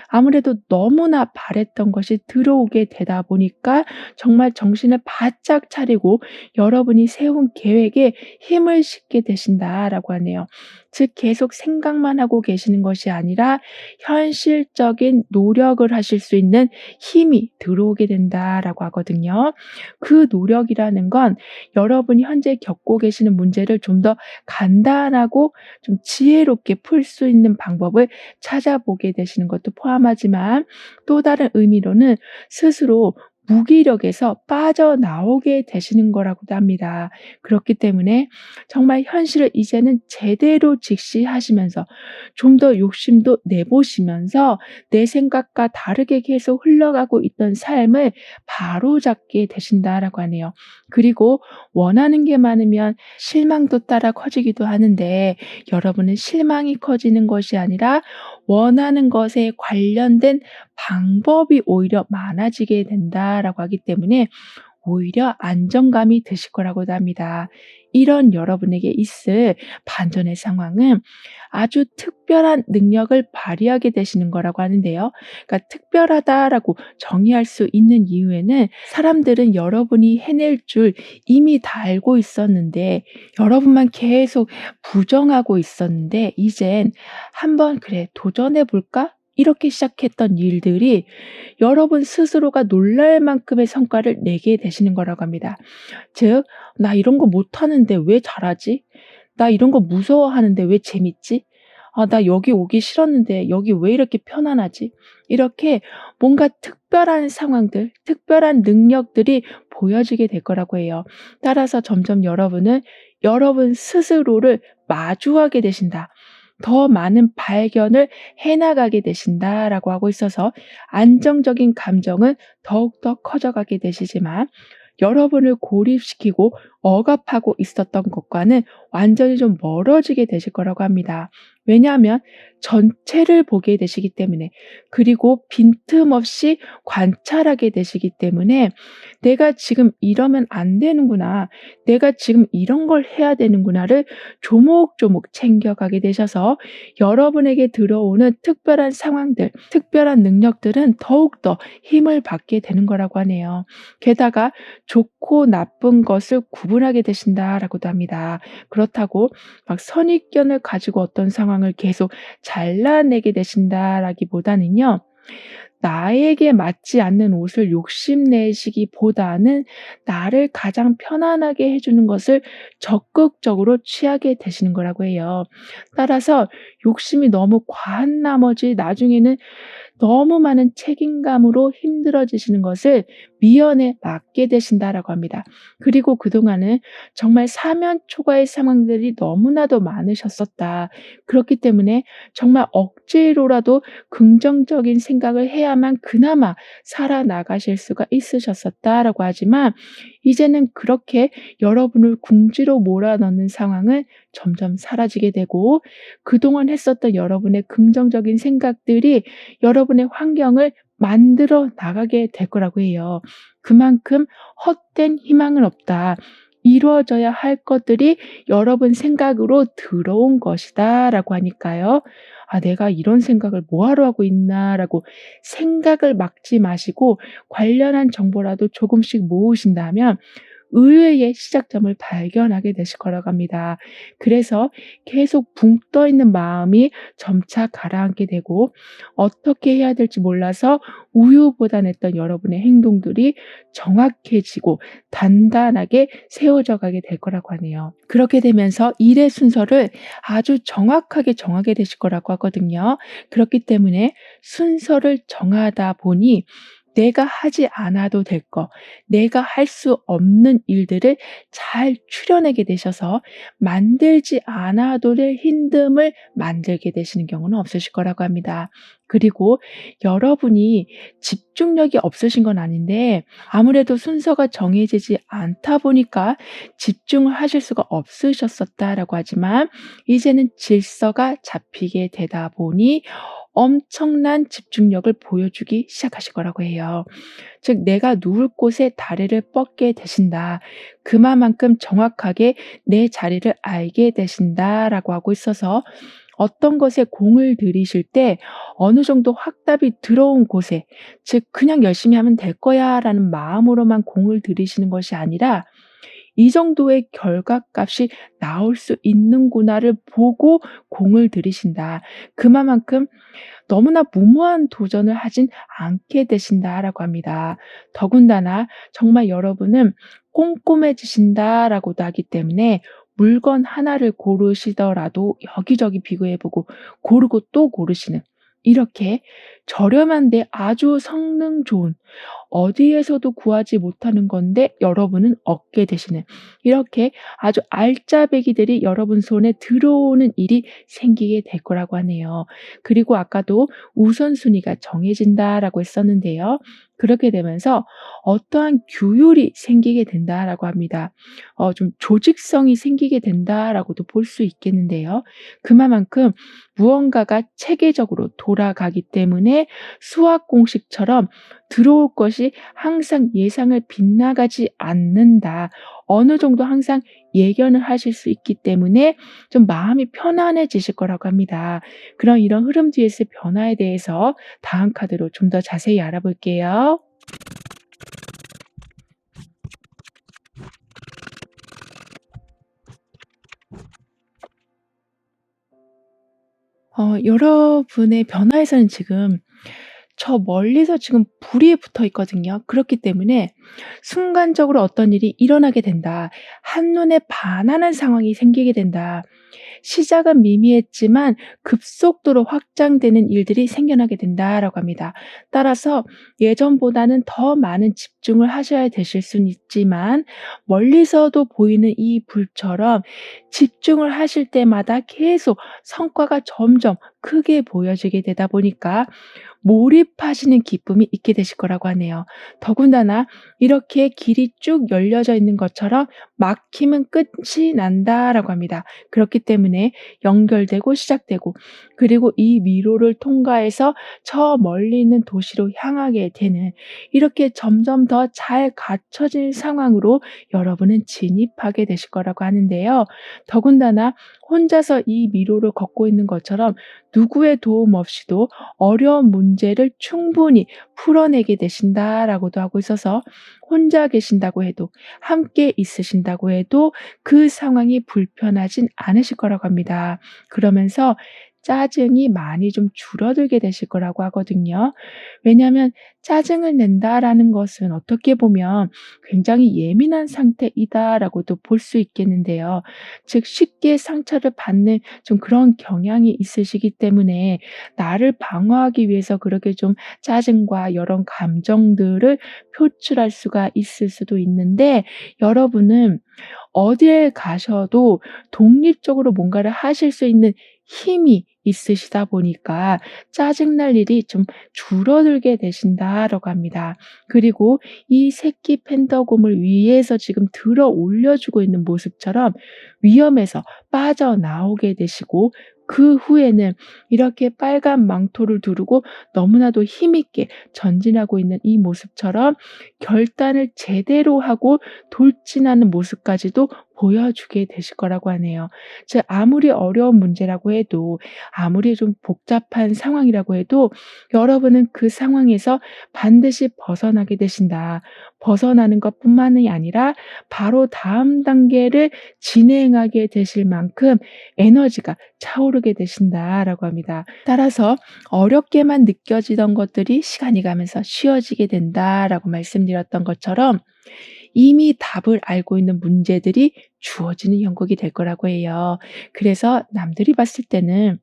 아무래도 너무나 바랬던 것이 들어오게 되다 보니까 정말 정신을 바짝 차리고 여러분이 세운 계획에 힘을 싣게 되신다라고 하네요. 즉 계속 생각만 하고 계시는 것이 아니라 현실적인 노력을 하실 수 있는 힘이 들어오게 된다라고 하거든요. 그 노력이라는 건 여러분이 현재 겪고 계시는 문제를 좀 더 간단하고 좀 지혜롭게 풀 수 있는 방법을 찾아보게 되시는 것도 포함하지만, 또 다른 의미로는 스스로 무기력에서 빠져나오게 되시는 거라고도 합니다. 그렇기 때문에 정말 현실을 이제는 제대로 직시하시면서 좀 더 욕심도 내보시면서 내 생각과 다르게 계속 흘러가고 있던 삶을 바로잡게 되신다라고 하네요. 그리고 원하는 게 많으면 실망도 따라 커지기도 하는데, 여러분은 실망이 커지는 것이 아니라 원하는 것에 관련된 방법이 오히려 많아지게 된다라고 하기 때문에 오히려 안정감이 드실 거라고도 합니다. 이런 여러분에게 있을 반전의 상황은 아주 특별한 능력을 발휘하게 되시는 거라고 하는데요. 그러니까 특별하다라고 정의할 수 있는 이유에는, 사람들은 여러분이 해낼 줄 이미 다 알고 있었는데 여러분만 계속 부정하고 있었는데, 이젠 한번 그래 도전해 볼까? 이렇게 시작했던 일들이 여러분 스스로가 놀랄 만큼의 성과를 내게 되시는 거라고 합니다. 즉, '나 이런 거 못하는데 왜 잘하지? 나 이런 거 무서워하는데 왜 재밌지? 아 나 여기 오기 싫었는데 여기 왜 이렇게 편안하지?' 이렇게 뭔가 특별한 상황들, 특별한 능력들이 보여지게 될 거라고 해요. 따라서 점점 여러분은 여러분 스스로를 마주하게 되신다. 더 많은 발견을 해 나가게 되신다라고 하고 있어서, 안정적인 감정은 더욱더 커져가게 되시지만, 여러분을 고립시키고 억압하고 있었던 것과는 완전히 좀 멀어지게 되실 거라고 합니다. 왜냐하면 전체를 보게 되시기 때문에, 그리고 빈틈없이 관찰하게 되시기 때문에 '내가 지금 이러면 안 되는구나. 내가 지금 이런 걸 해야 되는구나.'를 조목조목 챙겨가게 되셔서 여러분에게 들어오는 특별한 상황들, 특별한 능력들은 더욱더 힘을 받게 되는 거라고 하네요. 게다가 좋고 나쁜 것을 구분하게 되신다라고도 합니다. 그렇다고 막 선입견을 가지고 어떤 상황을 계속 잘라내게 되신다라기보다는요. 나에게 맞지 않는 옷을 욕심내시기보다는 나를 가장 편안하게 해 주는 것을 적극적으로 취하게 되시는 거라고 해요. 따라서 욕심이 너무 과한 나머지 나중에는 너무 많은 책임감으로 힘들어지시는 것을 미연에 막게 되신다라고 합니다. 그리고 그동안은 정말 사면초가의 상황들이 너무나도 많으셨었다. 그렇기 때문에 정말 억지로라도 긍정적인 생각을 해야만 그나마 살아나가실 수가 있으셨었다라고 하지만, 이제는 그렇게 여러분을 궁지로 몰아넣는 상황은 점점 사라지게 되고, 그동안 했었던 여러분의 긍정적인 생각들이 여러분의 환경을 만들어 나가게 될 거라고 해요. 그만큼 헛된 희망은 없다. 이루어져야 할 것들이 여러분 생각으로 들어온 것이다라고 하니까요. '아 내가 이런 생각을 뭐하러 하고 있나.'라고 생각을 막지 마시고 관련한 정보라도 조금씩 모으신다면 의외의 시작점을 발견하게 되실 거라고 합니다. 그래서 계속 붕 떠 있는 마음이 점차 가라앉게 되고, 어떻게 해야 될지 몰라서 우유부단했던 여러분의 행동들이 정확해지고 단단하게 세워져 가게 될 거라고 하네요. 그렇게 되면서 일의 순서를 아주 정확하게 정하게 되실 거라고 하거든요. 그렇기 때문에 순서를 정하다 보니 내가 하지 않아도 될 것, 내가 할 수 없는 일들을 잘 추려내게 되셔서 만들지 않아도 될 힘듦을 만들게 되시는 경우는 없으실 거라고 합니다. 그리고 여러분이 집중력이 없으신 건 아닌데, 아무래도 순서가 정해지지 않다 보니까 집중을 하실 수가 없으셨었다라고 하지만, 이제는 질서가 잡히게 되다 보니 엄청난 집중력을 보여주기 시작하실 거라고 해요. 즉 내가 누울 곳에 다리를 뻗게 되신다. 그만큼 정확하게 내 자리를 알게 되신다라고 하고 있어서, 어떤 것에 공을 들이실 때 어느 정도 확답이 들어온 곳에, 즉 '그냥 열심히 하면 될 거야.'라는 마음으로만 공을 들이시는 것이 아니라 이 정도의 결과값이 나올 수 있는구나를 보고 공을 들이신다. 그만큼 너무나 무모한 도전을 하진 않게 되신다라고 합니다. 더군다나 정말 여러분은 꼼꼼해지신다라고도 하기 때문에 물건 하나를 고르시더라도 여기저기 비교해 보고 고르고 또 고르시는, 이렇게 저렴한데 아주 성능 좋은, 어디에서도 구하지 못하는 건데 여러분은 얻게 되시는, 이렇게 아주 알짜배기들이 여러분 손에 들어오는 일이 생기게 될 거라고 하네요. 그리고 아까도 우선순위가 정해진다라고 했었는데요. 그렇게 되면서 어떠한 규율이 생기게 된다라고 합니다. 좀 조직성이 생기게 된다라고도 볼 수 있겠는데요. 그만큼 무언가가 체계적으로 돌아가기 때문에 수학 공식처럼 들어올 것이 항상 예상을 빗나가지 않는다. 어느 정도 항상 예견을 하실 수 있기 때문에 좀 마음이 편안해지실 거라고 합니다. 그럼 이런 흐름 뒤에서의 변화에 대해서 다음 카드로 좀 더 자세히 알아볼게요. 여러분의 변화에서는 지금 저 멀리서 지금 불이 붙어 있거든요. 그렇기 때문에 순간적으로 어떤 일이 일어나게 된다. 한눈에 반하는 상황이 생기게 된다. 시작은 미미했지만 급속도로 확장되는 일들이 생겨나게 된다라고 합니다. 따라서 예전보다는 더 많은 집중을 하셔야 되실 수는 있지만 멀리서도 보이는 이 불처럼 집중을 하실 때마다 계속 성과가 점점 크게 보여지게 되다 보니까 몰입하시는 기쁨이 있게 되실 거라고 하네요. 더군다나 이렇게 길이 쭉 열려져 있는 것처럼 막히면 끝이 난다라고 합니다. 그렇기 때문에 연결되고 시작되고, 그리고 이 미로를 통과해서 저 멀리 있는 도시로 향하게 되는, 이렇게 점점 더 잘 갖춰진 상황으로 여러분은 진입하게 되실 거라고 하는데요. 더군다나 혼자서 이 미로를 걷고 있는 것처럼 누구의 도움 없이도 어려운 문제를 충분히 풀어내게 되신다라고도 하고 있어서, 혼자 계신다고 해도, 함께 있으신다고 해도 그 상황이 불편하진 않으실 거라고 합니다. 그러면서 짜증이 많이 좀 줄어들게 되실 거라고 하거든요. 왜냐하면 짜증을 낸다라는 것은 어떻게 보면 굉장히 예민한 상태이다라고도 볼 수 있겠는데요. 즉 쉽게 상처를 받는 좀 그런 경향이 있으시기 때문에 나를 방어하기 위해서 그렇게 좀 짜증과 여러 감정들을 표출할 수가 있을 수도 있는데, 여러분은 어디에 가셔도 독립적으로 뭔가를 하실 수 있는 힘이 있으시다 보니까 짜증날 일이 좀 줄어들게 되신다라고 합니다. 그리고 이 새끼 팬더곰을 위에서 지금 들어 올려주고 있는 모습처럼 위험에서 빠져나오게 되시고, 그 후에는 이렇게 빨간 망토를 두르고 너무나도 힘있게 전진하고 있는 이 모습처럼 결단을 제대로 하고 돌진하는 모습까지도 보여주게 되실 거라고 하네요. 즉 아무리 어려운 문제라고 해도, 아무리 좀 복잡한 상황이라고 해도 여러분은 그 상황에서 반드시 벗어나게 되신다. 벗어나는 것뿐만이 아니라 바로 다음 단계를 진행하게 되실 만큼 에너지가 차오르게 되신다라고 합니다. 따라서 어렵게만 느껴지던 것들이 시간이 가면서 쉬워지게 된다라고 말씀드렸던 것처럼 이미 답을 알고 있는 문제들이 주어지는 형국이 될 거라고 해요. 그래서 남들이 봤을 때는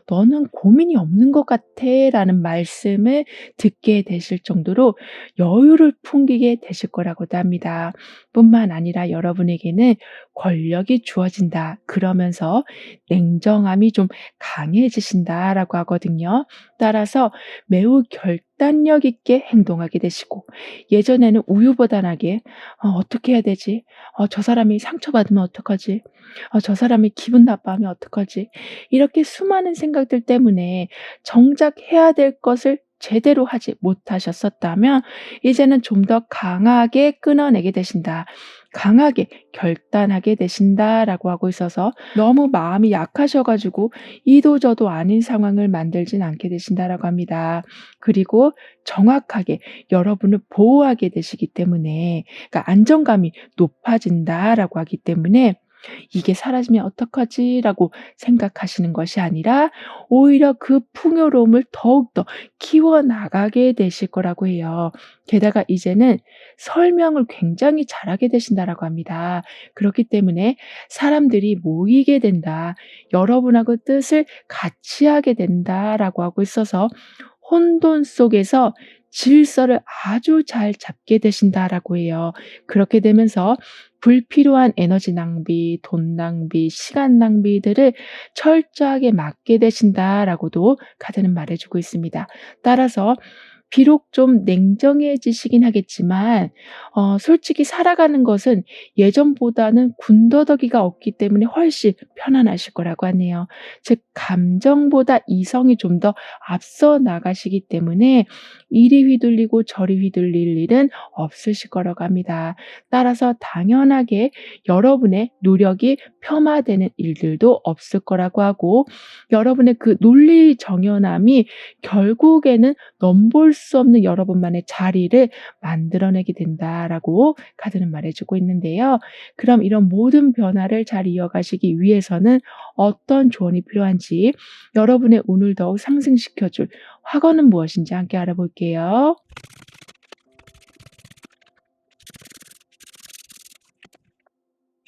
"너는 고민이 없는 것 같아."라는 말씀을 듣게 되실 정도로 여유를 풍기게 되실 거라고도 합니다. 뿐만 아니라 여러분에게는 권력이 주어진다. 그러면서 냉정함이 좀 강해지신다라고 하거든요. 따라서 매우 결단력 있게 행동하게 되시고, 예전에는 우유부단하게 '어떻게 해야 되지? 저 사람이 상처받으면 어떡하지? 저 사람이 기분 나빠하면 어떡하지?' 이렇게 수많은 생각들 때문에 정작 해야 될 것을 제대로 하지 못하셨었다면 이제는 좀 더 강하게 끊어내게 되신다. 강하게 결단하게 되신다라고 하고 있어서 너무 마음이 약하셔 가지고 이도 저도 아닌 상황을 만들진 않게 되신다라고 합니다. 그리고 정확하게 여러분을 보호하게 되시기 때문에, 그러니까 안정감이 높아진다라고 하기 때문에 '이게 사라지면 어떡하지?'라고 생각하시는 것이 아니라 오히려 그 풍요로움을 더욱더 키워나가게 되실 거라고 해요. 게다가 이제는 설명을 굉장히 잘하게 되신다라고 합니다. 그렇기 때문에 "사람들이 모이게 된다. 여러분하고 뜻을 같이 하게 된다."라고 하고 있어서 혼돈 속에서 질서를 아주 잘 잡게 되신다라고 해요. 그렇게 되면서 불필요한 에너지 낭비, 돈 낭비, 시간 낭비들을 철저하게 막게 되신다라고도 카드는 말해 주고 있습니다. 따라서 비록 좀 냉정해지시긴 하겠지만 솔직히 살아가는 것은 예전보다는 군더더기가 없기 때문에 훨씬 편안하실 거라고 하네요. 즉 감정보다 이성이 좀 더 앞서 나가시기 때문에 이리 휘둘리고 저리 휘둘릴 일은 없으실 거라고 합니다. 따라서 당연하게 여러분의 노력이 폄하되는 일들도 없을 거라고 하고, 여러분의 그 논리 정연함이 결국에는 넘볼 수 없는 여러분만의 자리를 만들어내게 된다라고 카드는 말해주고 있는데요. 그럼 이런 모든 변화를 잘 이어가시기 위해서는 어떤 조언이 필요한지, 여러분의 운을 더욱 상승시켜줄 화건은 무엇인지 함께 알아볼게요.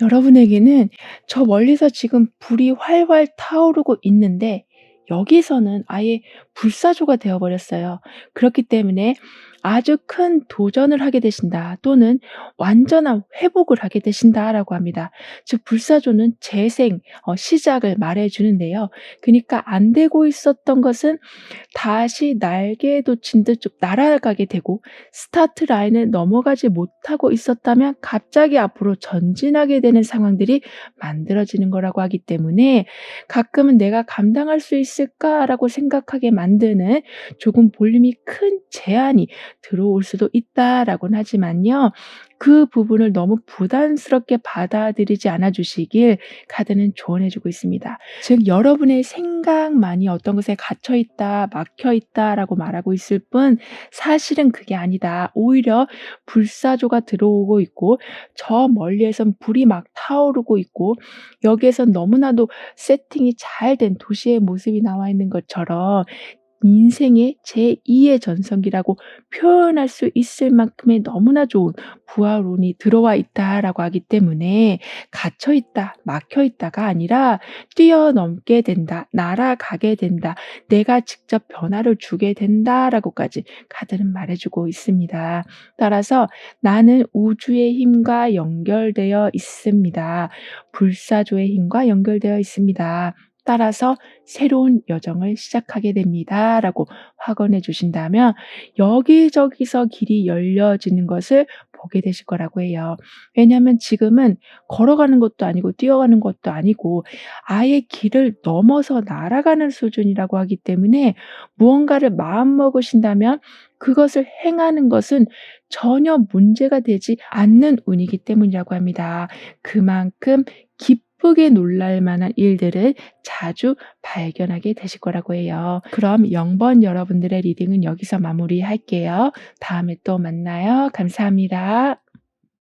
여러분에게는 저 멀리서 지금 불이 활활 타오르고 있는데 여기서는 아예 불사조가 되어 버렸어요. 그렇기 때문에 아주 큰 도전을 하게 되신다, 또는 완전한 회복을 하게 되신다라고 합니다. 즉 불사조는 재생, 시작을 말해 주는데요. 그니까 안 되고 있었던 것은 다시 날개에 돋친 듯 쭉 날아가게 되고, 스타트 라인을 넘어가지 못하고 있었다면 갑자기 앞으로 전진하게 되는 상황들이 만들어지는 거라고 하기 때문에, 가끔은 '내가 감당할 수 있을까?'라고 생각하게 만드는 조금 볼륨이 큰 제한이 들어올 수도 있다라고는 하지만요. 그 부분을 너무 부담스럽게 받아들이지 않아 주시길 카드는 조언해 주고 있습니다. 즉 여러분의 생각만이 어떤 것에 갇혀 있다, 막혀 있다라고 말하고 있을 뿐, 사실은 그게 아니다. 오히려 불사조가 들어오고 있고 저 멀리에선 불이 막 타오르고 있고, 여기에선 너무나도 세팅이 잘 된 도시의 모습이 나와 있는 것처럼 인생의 제2의 전성기라고 표현할 수 있을 만큼의 너무나 좋은 부하론이 들어와 있다라고 하기 때문에, 갇혀 있다, 막혀 있다가 아니라 뛰어넘게 된다, 날아가게 된다, 내가 직접 변화를 주게 된다라고까지 카드는 말해주고 있습니다. 따라서 나는 우주의 힘과 연결되어 있습니다. 불사조의 힘과 연결되어 있습니다. 따라서 새로운 여정을 시작하게 됩니다라고 확언해 주신다면 여기저기서 길이 열려지는 것을 보게 되실 거라고 해요. 왜냐하면 지금은 걸어가는 것도 아니고 뛰어가는 것도 아니고 아예 길을 넘어서 날아가는 수준이라고 하기 때문에, 무언가를 마음먹으신다면 그것을 행하는 것은 전혀 문제가 되지 않는 운이기 때문이라고 합니다. 그만큼 기쁘게 놀랄 만한 일들을 자주 발견하게 되실 거라고 해요. 그럼 0번 여러분들의 리딩은 여기서 마무리할게요. 다음에 또 만나요. 감사합니다.